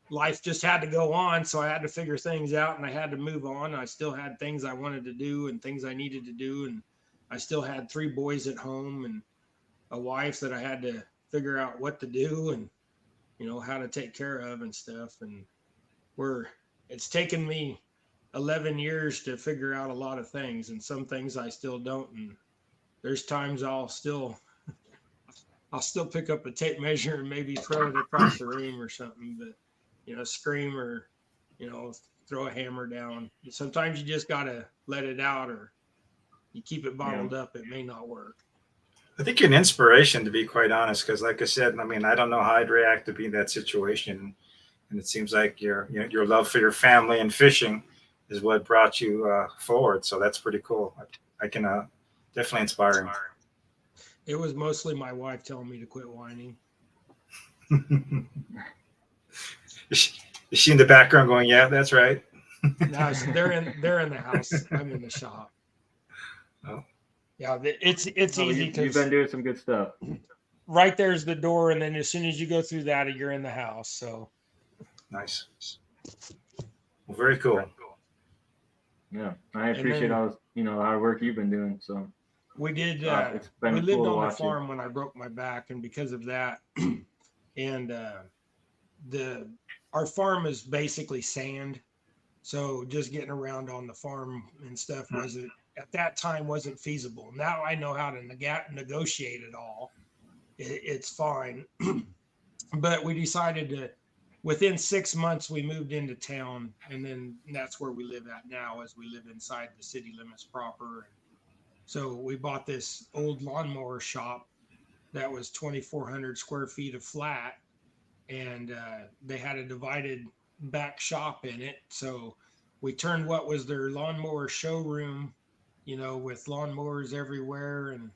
life just had to go on. So I had to figure things out and I had to move on. I still had things I wanted to do and things I needed to do. And I still had 3 boys at home and a wife that I had to figure out what to do and, how to take care of and stuff. And it's taken me 11 years to figure out a lot of things, and some things I still don't. And there's times I'll still pick up a tape measure and maybe throw it across the room or something, but, scream or, throw a hammer down. Sometimes you just got to let it out, or you keep it bottled up. It may not work. I think you're an inspiration, to be quite honest, because like I said, I mean, I don't know how I'd react to be in that situation. And it seems like your love for your family and fishing is what brought you forward. So that's pretty cool. I can definitely inspire him. It was mostly my wife telling me to quit whining. Is she in the background going, yeah, that's right? No, they're in the house. I'm in the shop. Oh. Yeah, it's easy because you've been doing some good stuff. Right there's the door, and then as soon as you go through that, you're in the house. So nice. Well, very cool. Yeah, I appreciate all the hard work you've been doing. So we did. It's been we lived cool on the farm when I broke my back, and because of that, and our farm is basically sand. So just getting around on the farm and stuff wasn't at that time wasn't feasible. Now I know how to negotiate it all. It's fine. But we decided to, within 6 months, we moved into town, and then that's where we live at now, as we live inside the city limits proper. So we bought this old lawnmower shop that was 2,400 square feet of flat, and they had a divided back shop in it. So we turned what was their lawnmower showroom, with lawnmowers everywhere, and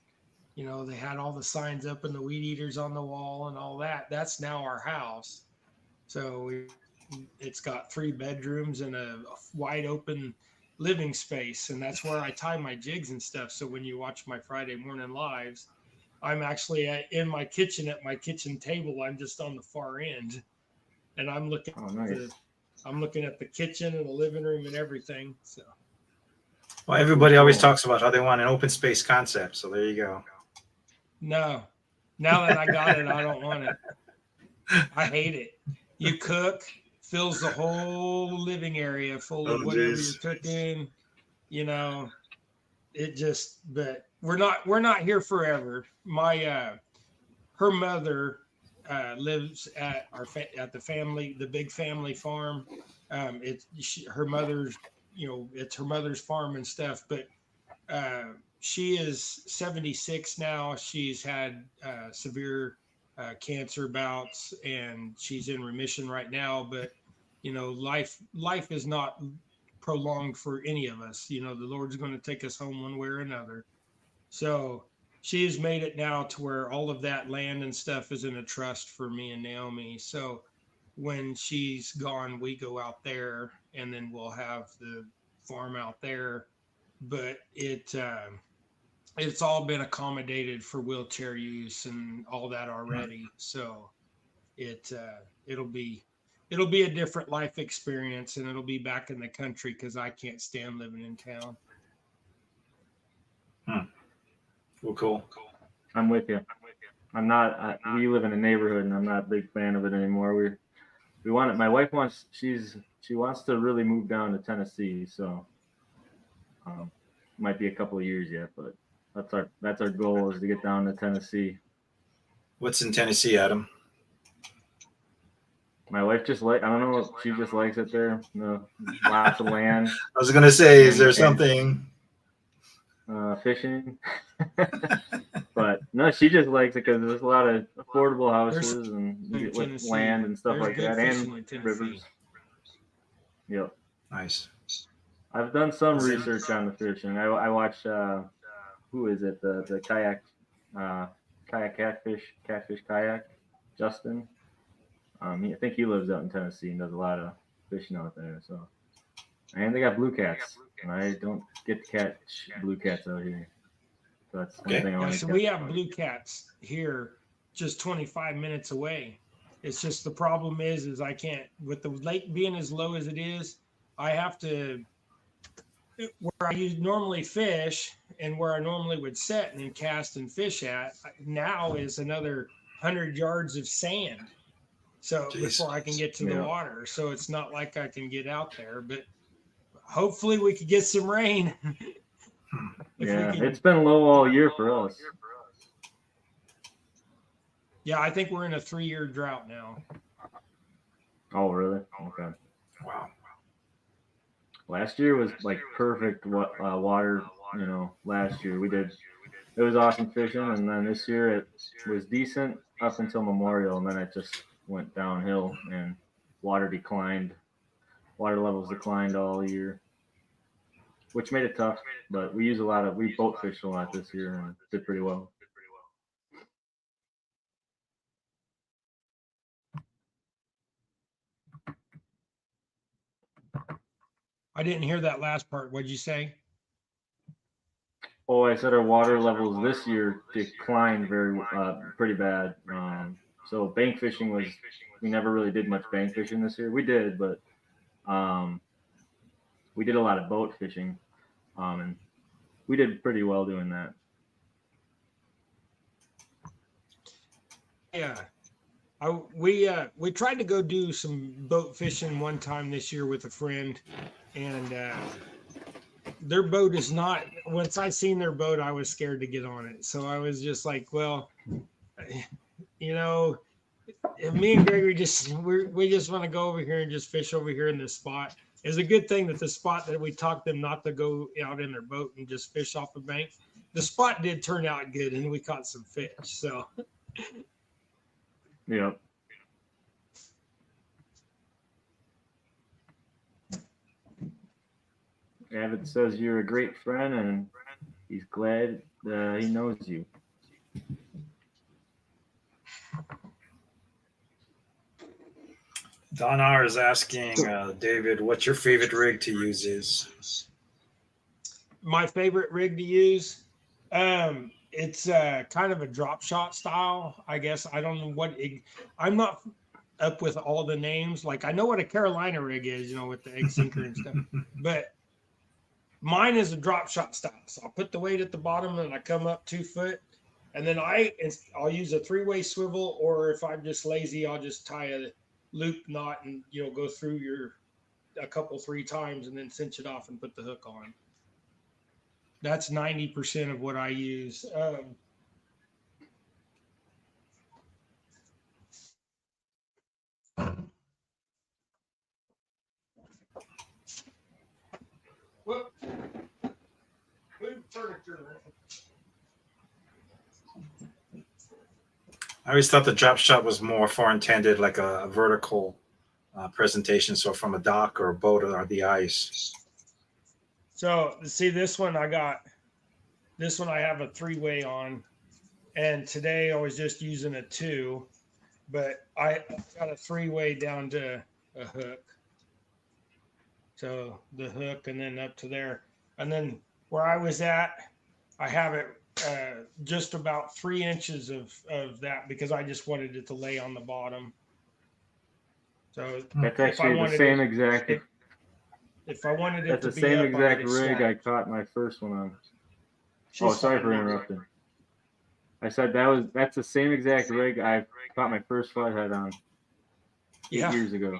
they had all the signs up and the weed eaters on the wall and all that. That's now our house. So it's got 3 bedrooms and a wide open living space, and that's where I tie my jigs and stuff. So when you watch my Friday morning lives, I'm actually in my kitchen at my kitchen table. I'm just on the far end, and I'm looking. Oh, nice. I'm looking at the kitchen and the living room and everything. So. Well, everybody always talks about how they want an open space concept. So there you go. No, now that I got it, I don't want it. I hate it. You cook, fills the whole living area full of whatever you're cooking. It just. But we're not here forever. My her mother lives at the big family farm. Her mother's. It's her mother's farm and stuff, but she is 76 now. She's had severe cancer bouts, and she's in remission right now. But life is not prolonged for any of us. The Lord's going to take us home one way or another. So she has made it now to where all of that land and stuff is in a trust for me and Naomi. So when she's gone, we go out there, and then we'll have the farm out there. But it's all been accommodated for wheelchair use and all that already. So it'll be a different life experience, and it'll be back in the country because I can't stand living in town. Well, cool. I'm with you. I'm not. We live in a neighborhood, and I'm not a big fan of it anymore. We want it. My wife wants. She wants to really move down to Tennessee. So might be a couple of years yet, but that's our goal, is to get down to Tennessee. What's in Tennessee, Adam? My wife I don't know, she just likes it there. Lots of land. I was gonna say, is there something? Fishing. But no, she just likes it because there's a lot of affordable houses with land and stuff like that, and rivers. Yep. Nice. I've done some research on the fishing. I watched who is it? The kayak catfish kayak, Justin. I think he lives out in Tennessee and does a lot of fishing out there. So, and they got blue cats, and I don't get to catch blue cats out here. That's one Okay. thing I Yeah, want to so we have blue cats here just 25 minutes away. It's just the problem is I can't, with the lake being as low as it is, I have to, where I normally fish and where I normally would set and then cast and fish at, now is another 100 yards of sand. So Jeez. before I can get to the Yeah. water. So it's not like I can get out there, but hopefully we could get some rain. If we Yeah, can- it's been low all year for us. Yeah, I think we're in a 3-year drought now. Oh, really? Okay. Wow. Last year was like perfect water. Last year it was awesome fishing, and then this year it was decent up until Memorial, and then it just went downhill, and water declined. Water levels declined all year, which made it tough. But we boat fished a lot this year and did pretty well. I didn't hear that last part. What'd you say? Oh, I said our water levels this year declined pretty bad. So bank fishing we never really did much bank fishing this year. We did, but we did a lot of boat fishing, and we did pretty well doing that. Yeah. We tried to go do some boat fishing one time this year with a friend, and their boat is not. Once I seen their boat, I was scared to get on it. So I was just like, well, you know, me and Gregory we just want to go over here and just fish over here in this spot. It's a good thing that the spot that we talked them not to go out in their boat and just fish off the bank. The spot did turn out good, and we caught some fish. So. Yep. Avid says you're a great friend, and he's glad he knows you. Don R is asking David, what your favorite rig to use is? My favorite rig to use, it's kind of a drop shot style, I guess. I don't know I'm not up with all the names. Like I know what a Carolina rig is, with the egg sinker and stuff, but mine is a drop shot style. So I'll put the weight at the bottom and I come up 2 foot, and then I'll use a 3-way swivel, or if I'm just lazy, I'll just tie a loop knot and go through a couple 3 times and then cinch it off and put the hook on. That's 90% of what I use. Whoop. Move furniture. I always thought the drop shot was more for intended like a vertical presentation, so from a dock or a boat or the ice. So see this one I have a 3-way on, and today I was just using a 2, but I got a 3-way down to a hook. So the hook and then up to there, and then where I was at, I have it just about 3 inches of that because I just wanted it to lay on the bottom. So that's actually the same exact. If I wanted it that's to the be same up, exact I rig I caught my first one on. Sorry for interrupting. I said that's the same exact rig I caught my first flathead on 8 years ago.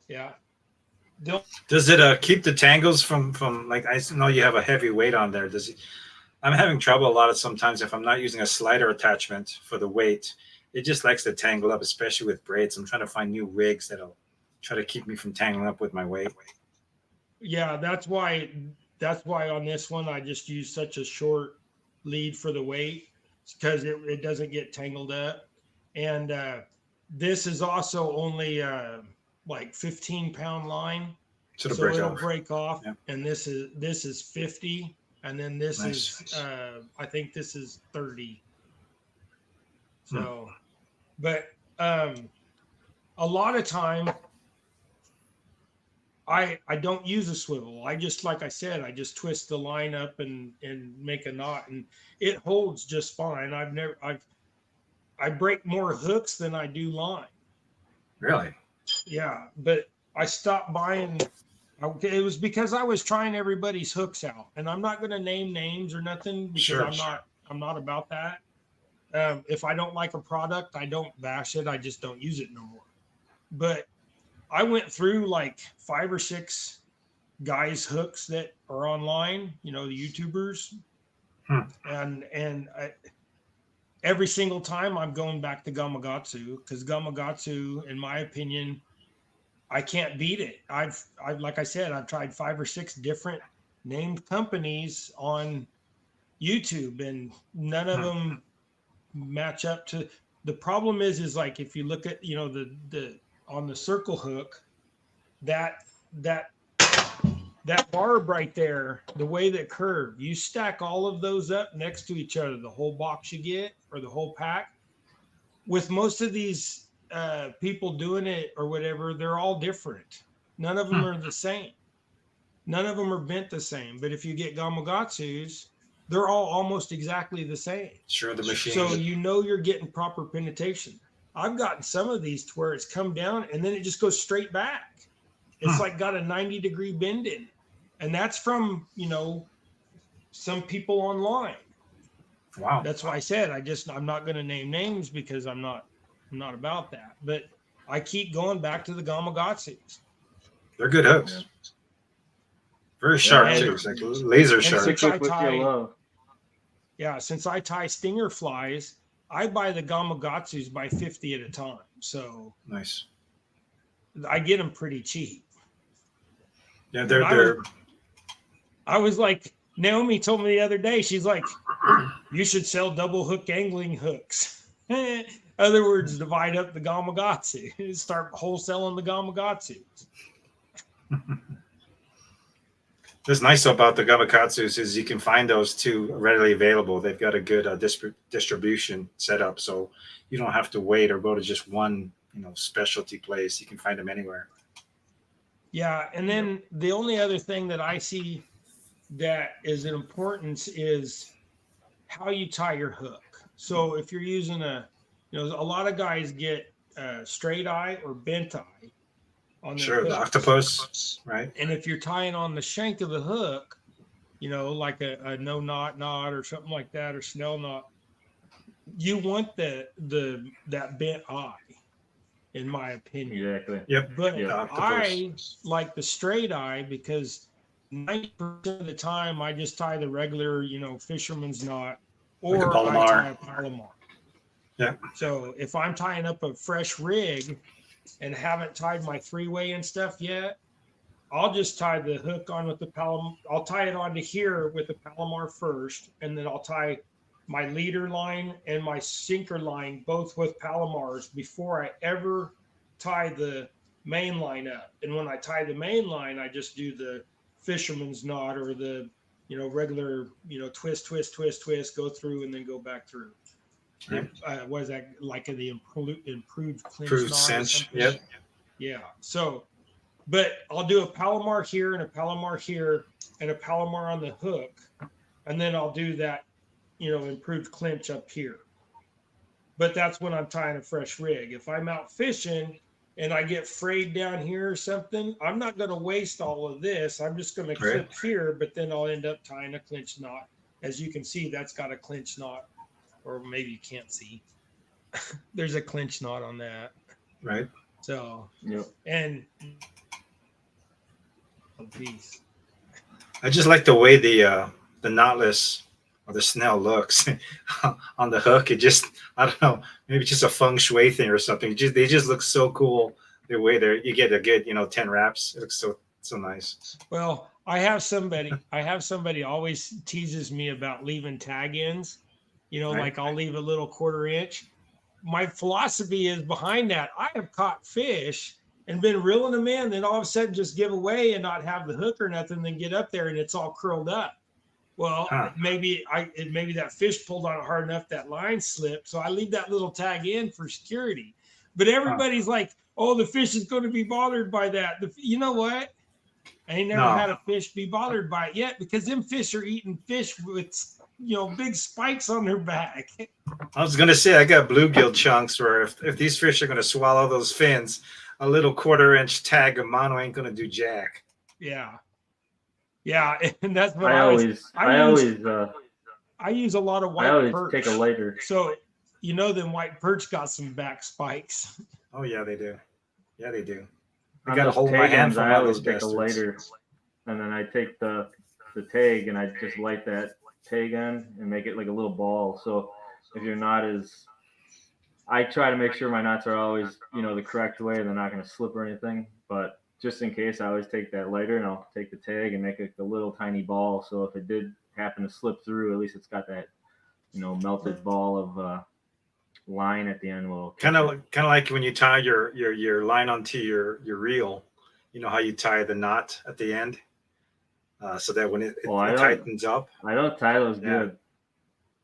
Yeah. Does it keep the tangles from like, I know you have a heavy weight on there. I'm having trouble a lot of sometimes if I'm not using a slider attachment for the weight. It just likes to tangle up, especially with braids. I'm trying to find new rigs that'll try to keep me from tangling up with my weight. Yeah, that's why on this one I just use such a short lead for the weight, because it doesn't get tangled up. And this is also only like 15-pound line, So it'll break off. Yeah. And this is 50, and then this Nice. is I think this is 30. So, but a lot of time I don't use a swivel. I just, like I said, I just twist the line up and make a knot, and it holds just fine. I break more hooks than I do line. Really? Yeah, but I stopped buying. It was because I was trying everybody's hooks out, and I'm not going to name names or nothing because Sure. I'm not about that. If I don't like a product, I don't bash it. I just don't use it no more. But I went through like 5 or 6 guys' hooks that are online, the YouTubers, and every single time I'm going back to Gamakatsu, because Gamakatsu, in my opinion, I can't beat it. I've like I said, I've tried 5 or 6 different named companies on YouTube, and none of them match up to. The problem is like if you look at the on the circle hook, that barb right there, the way that curve, you stack all of those up next to each other, the whole box you get or the whole pack. With most of these people doing it or whatever, they're all different. None of them are the same. None of them are bent the same. But if you get Gamakatsus, they're all almost exactly the same. Sure, the machine. So you're getting proper penetration. I've gotten some of these to where it's come down and then it just goes straight back. It's like got a 90-degree bend in it. And that's from, some people online. Wow. That's why I said I'm not going to name names because I'm not about that. But I keep going back to the Gamakatsus. They're good hooks. Yeah. Very sharp too. It's like laser sharp. Since I tie stinger flies, I buy the Gamakatsus by 50 at a time. So nice. I get them pretty cheap. Yeah, they're. I was like, Naomi told me the other day, she's like, you should sell double hook angling hooks. In other words, divide up the Gamakatsu, start wholesaling the Gamakatsus. What's nice about the Gamakatsus is you can find those too readily available. They've got a good distribution setup, so you don't have to wait or go to just one specialty place. You can find them anywhere. Yeah, and then the only other thing that I see that is an importance is how you tie your hook. So if you're using a lot of guys get straight eye or bent eye on their hooks. The octopus, right? And if you're tying on the shank of the hook, like a no knot or something like that, or snell knot, you want that bent eye, in my opinion. Exactly. Yep. But I like the straight eye because 90% of the time I just tie the regular, fisherman's knot, or like I tie a Palomar. Yeah. So if I'm tying up a fresh rig and haven't tied my 3-way and stuff yet, I'll just tie the hook on with the Palomar. I'll tie it onto here with the Palomar first, and then I'll tie my leader line and my sinker line both with Palomars before I ever tie the main line up. And when I tie the main line, I just do the fisherman's knot or the regular twist, go through and then go back through. Right. Was that like the improved clinch improved knot cinch? Yep. Yeah. So, but I'll do a Palomar here and a Palomar here and a Palomar on the hook, and then I'll do that improved clinch up here. But that's when I'm tying a fresh rig. If I'm out fishing and I get frayed down here or something, I'm not going to waste all of this. I'm just going to clip here, but then I'll end up tying a clinch knot. As you can see, that's got a clinch knot, or maybe you can't see. There's a clinch knot on that. Right. So, yep. And a piece. I just like the way the knotless or the snell looks on the hook. It just, I don't know, maybe just a feng shui thing or something. They just look so cool the way you get a good 10 wraps. It looks so nice. Well, I have somebody always teases me about leaving tag ends, like I'll leave a little 1/4 inch. My philosophy is behind that. I have caught fish and been reeling them in, then all of a sudden just give away and not have the hook or nothing, then get up there and it's all curled up. Well, maybe that fish pulled on it hard enough that line slipped, so I leave that little tag in for security. But everybody's like, "Oh, the fish is going to be bothered by that." You know what? I ain't never had a fish be bothered by it yet, because them fish are eating fish with, big spikes on their back. I was going to say, I got bluegill chunks where if these fish are going to swallow those fins, a little 1/4-inch tag of mono ain't going to do jack. Yeah. Yeah. And that's what I use a lot of white perch. Take a lighter. So, them white perch got some back spikes. Oh, yeah, they do. Yeah, they do. I On got to those hold my hand tag from ends, I all always those take a bastards. lighter, and then I take the tag and I just light that tag end and make it like a little ball. So if your knot is, I try to make sure my knots are always, the correct way. They're not going to slip or anything. But just in case, I always take that lighter and I'll take the tag and make it a little tiny ball. So if it did happen to slip through, at least it's got that, melted ball of line at the end. Will kind of like when you tie your line onto your reel. You know how you tie the knot at the end, so that when it tightens up. I don't tie those good.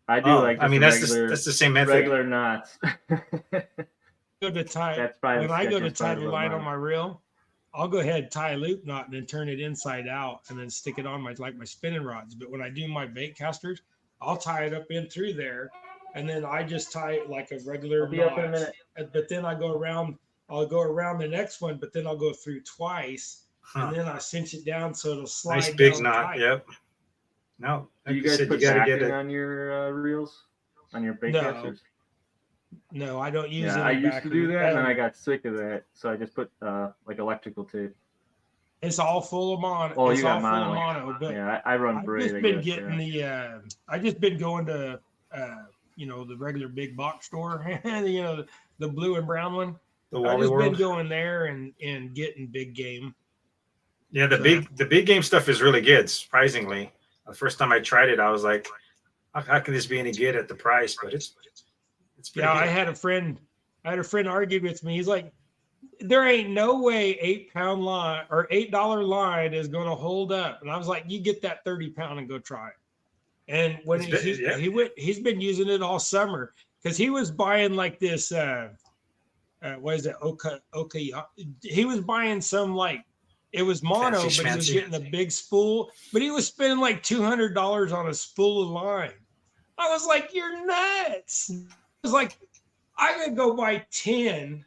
I do that's the same method. Regular knots. Go to tie. That's probably when I go to tie the line on my reel, I'll go ahead and tie a loop knot and then turn it inside out and then stick it on my spinning rods. But when I do my bait casters, I'll tie it up in through there, and then I just tie it like a regular knot. Up in a minute. But then I'll go around the next one, but then I'll go through twice, and then I cinch it down so it'll slide. Nice big down knot. tight. Yep. No. Do you guys put backing on your reels, on your bait casters? No, I don't use it. I used to do that, and then I got sick of that, so I just put like electrical tape. It's all full of mono. Oh, it's you got all mono. full of mono. But yeah, I run braid. I've just been going to the regular big box store, the blue and brown one. I've just been going there and getting big game. Yeah, the big game stuff is really good, surprisingly. The first time I tried it, I was like, how can this be any good at the price? But it's pretty good. I had a friend argued with me. He's like, there ain't no way $8 line or $8 line is going to hold up. And I was like, you get that 30 pound and go try it. And when he's been using it all summer, because he was buying like this, what is it? Okay. He was buying some it was mono, but he was getting a big spool, but he was spending like $200 on a spool of line. I was like, you're nuts. I was like, I could go buy 10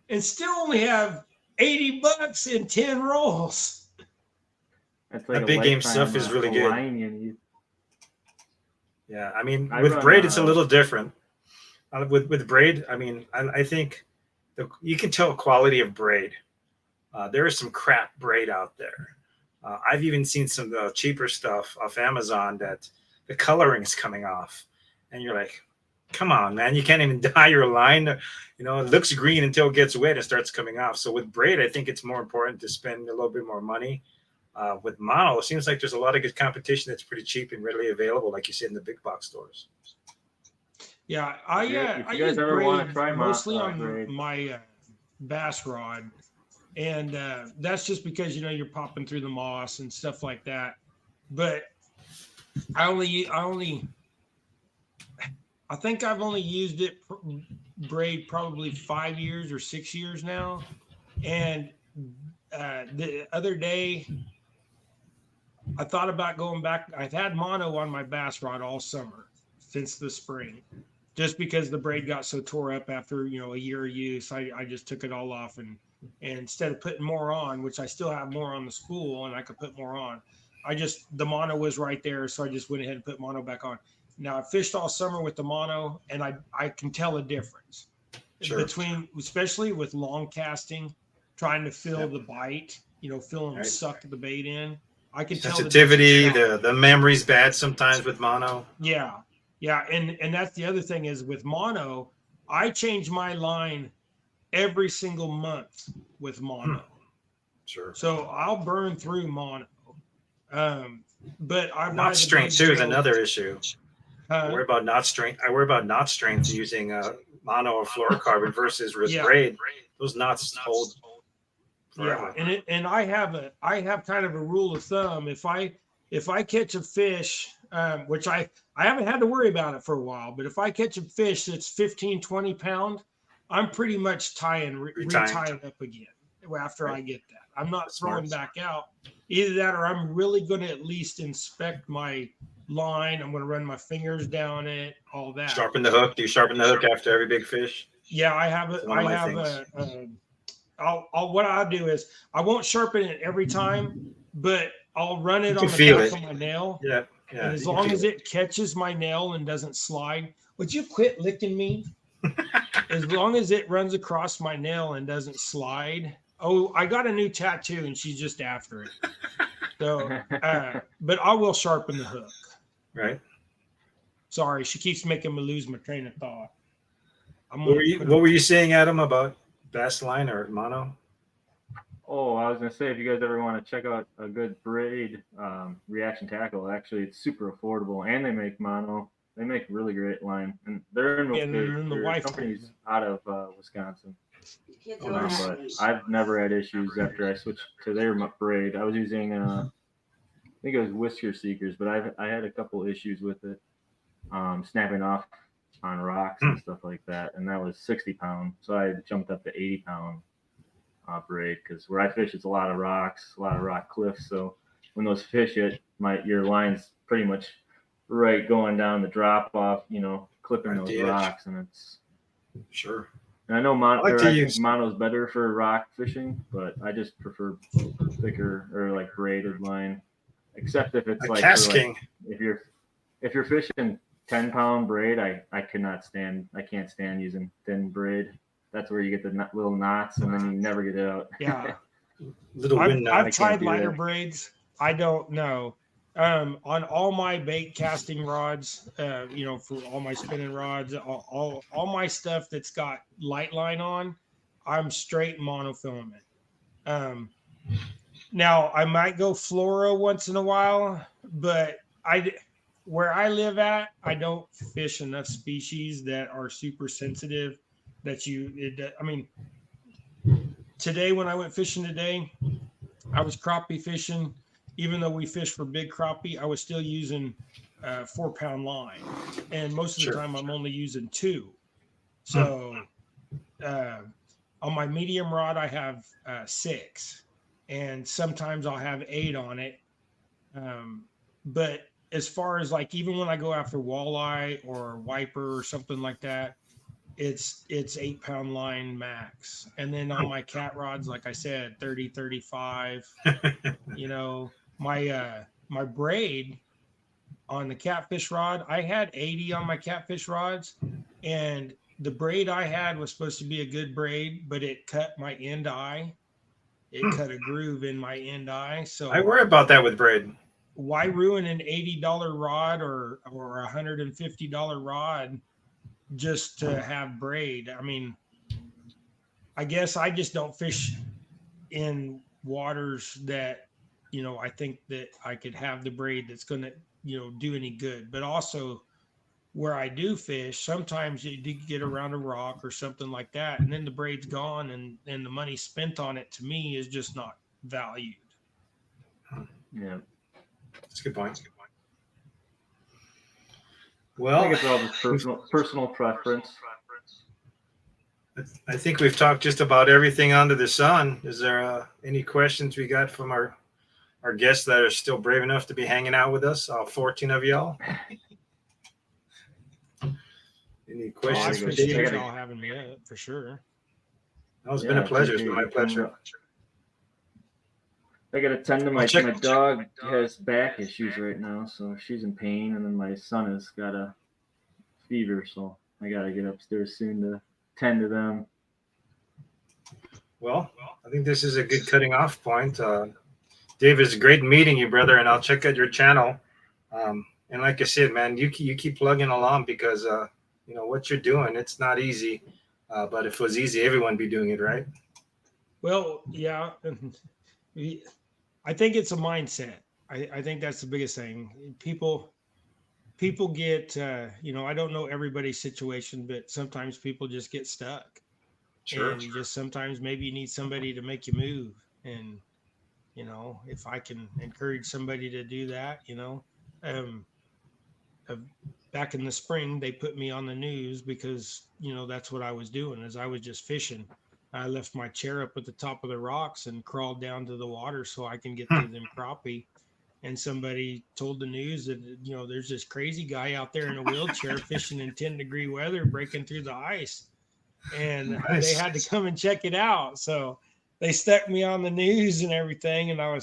and still only have $80 in 10 rolls. That's like the big game stuff is really good. Yeah, I mean, with braid, it's a little different. With braid, I mean, I think you can tell quality of braid. There is some crap braid out there. I've even seen some cheaper stuff off Amazon that the coloring is coming off, and you're like, come on, man, you can't even dye your line. It looks green until it gets wet and starts coming off. So with braid, I think it's more important to spend a little bit more money. With mono, it seems like there's a lot of good competition that's pretty cheap and readily available, like you said, in the big box stores. Yeah, I use braid mostly on my bass rod, and that's just because you're popping through the moss and stuff like that. But I think I've only used it braid probably 5 years or 6 years now, and the other day I thought about going back. I've had mono on my bass rod all summer since the spring, just because the braid got so tore up after a year of use. I just took it all off, and instead of putting more on, which I still have more on the spool and I could put more on, the mono was right there, so I just went ahead and put mono back on. Now I fished all summer with the mono, and I can tell a difference between, especially with long casting, trying to fill the bite, fill and suck the bait in. I can tell sensitivity, the memory's bad sometimes with mono. Yeah. And that's the other thing is with mono, I change my line every single month with mono. Sure. So I'll burn through mono. But knot strength too is another issue. I worry about knot strength using mono or fluorocarbon versus braid. Those knots hold forever. Yeah, and I have kind of a rule of thumb. If I catch a fish, which I haven't had to worry about it for a while, but if I catch a fish that's 15, 20 pound, I'm pretty much retying it up again after I get that. I'm not throwing back out Either that, or I'm really going to at least inspect my line. I'm going to run my fingers down it, all that. Sharpen the hook. Do you sharpen the hook after every big fish? Yeah, I have It's a. one of I my have things. what I'll do is I won't sharpen it every time, but I'll run You it can on the feel back it. of my nail. Yeah, And yeah, as you can long feel as it. it catches my nail and doesn't slide, would you quit licking me? As long as it runs across my nail and doesn't slide. Oh, I got a new tattoo and she's just after it. So, but I will sharpen the hook. Right. Sorry, she keeps making me lose my train of thought. What were you saying, Adam, about bass line or mono? Oh, I was gonna say, if you guys ever want to check out a good braid reaction tackle, actually it's super affordable, and they make mono. They make really great line, and they're in the their wife companies out of Wisconsin. Kids are But I've never had issues after I switched to their braid. I was using I think it was Whisker Seekers, but I had a couple issues with it, snapping off on rocks and stuff like that, and that was 60 pound. So I jumped up to 80 pound braid, because where I fish, it's a lot of rocks, a lot of rock cliffs. So when those fish hit, your line's pretty much right going down the drop off, clipping Right, those the edge. rocks, and it's. Sure. And I know I think mono's better for rock fishing, but I just prefer thicker or like braided line, except if it's A like casking. if you're fishing 10 pound braid, I can't stand using thin braid. That's where you get the little knots, and then you never get it out. Yeah. Little wind knot. I've tried do lighter that. braids. I don't know. On all my bait casting rods, for all my spinning rods, all my stuff that's got light line on, I'm straight monofilament. Now I might go fluoro once in a while, but where I live at, I don't fish enough species that are super sensitive. Today when I went fishing today, I was crappie fishing. Even though we fish for big crappie, I was still using 4 pound line, and most of the time I'm only using 2. So on my medium rod, I have 6, and sometimes I'll have 8 on it. But as far as like, even when I go after walleye or wiper or something like that, it's 8 pound line max. And then on my cat rods, like I said, 30, 35, my braid on the catfish rod, I had 80 on my catfish rods, and the braid I had was supposed to be a good braid, but it cut my end eye. It cut a groove in my end eye. So I worry about that with braid. Why ruin an $80 rod or a $150 rod just to have braid? I mean, I guess I just don't fish in waters that, I think that I could have the braid that's going to, do any good. But also where I do fish, sometimes you do get around a rock or something like that, and then the braid's gone, and the money spent on it to me is just not valued. Yeah. That's a good point. I Well, think it's all just personal preference. I think we've talked just about everything under the sun. Is there any questions we got from our guests that are still brave enough to be hanging out with us? All 14 of y'all. Any questions for appreciate David? y'all having me up for sure. It's been a pleasure. It's been my pleasure. I got to tend to my dog has back issues right now, so she's in pain, and then my son has got a fever, so I got to get upstairs soon to tend to them. Well, I think this is a good cutting off point. Dave, it's great meeting you, brother, and I'll check out your channel. And like I said, man, you keep plugging along, because what you're doing, it's not easy. But if it was easy, everyone would be doing it, right? Well, yeah. I think it's a mindset. I think that's the biggest thing. People get, I don't know everybody's situation, but sometimes people just get stuck. Sure. And you just sometimes maybe you need somebody to make you move. And, if I can encourage somebody to do that, back in the spring, they put me on the news because, that's what I was doing, is I was just fishing. I left my chair up at the top of the rocks and crawled down to the water so I can get to them crappie. And somebody told the news that, you know, there's this crazy guy out there in a wheelchair fishing in 10-degree weather, breaking through the ice. And they had to come and check it out. So they stuck me on the news and everything. And I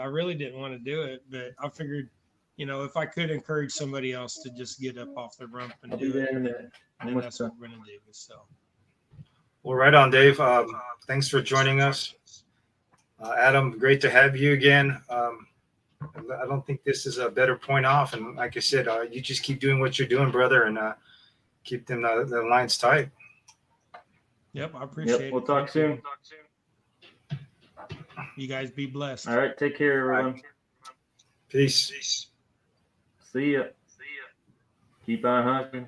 really didn't want to do it, but I figured, you know, if I could encourage somebody else to just get up off the rump and do it, then that's what we're going to do. So. Well, right on, Dave. Thanks for joining us. Adam, great to have you again. I don't think this is a better point off. And like I said, you just keep doing what you're doing, brother, and keep them the lines tight. Yep, I appreciate it. We'll talk soon. You guys be blessed. All right, take care, everyone. Right. Peace. See ya. Keep on hunting.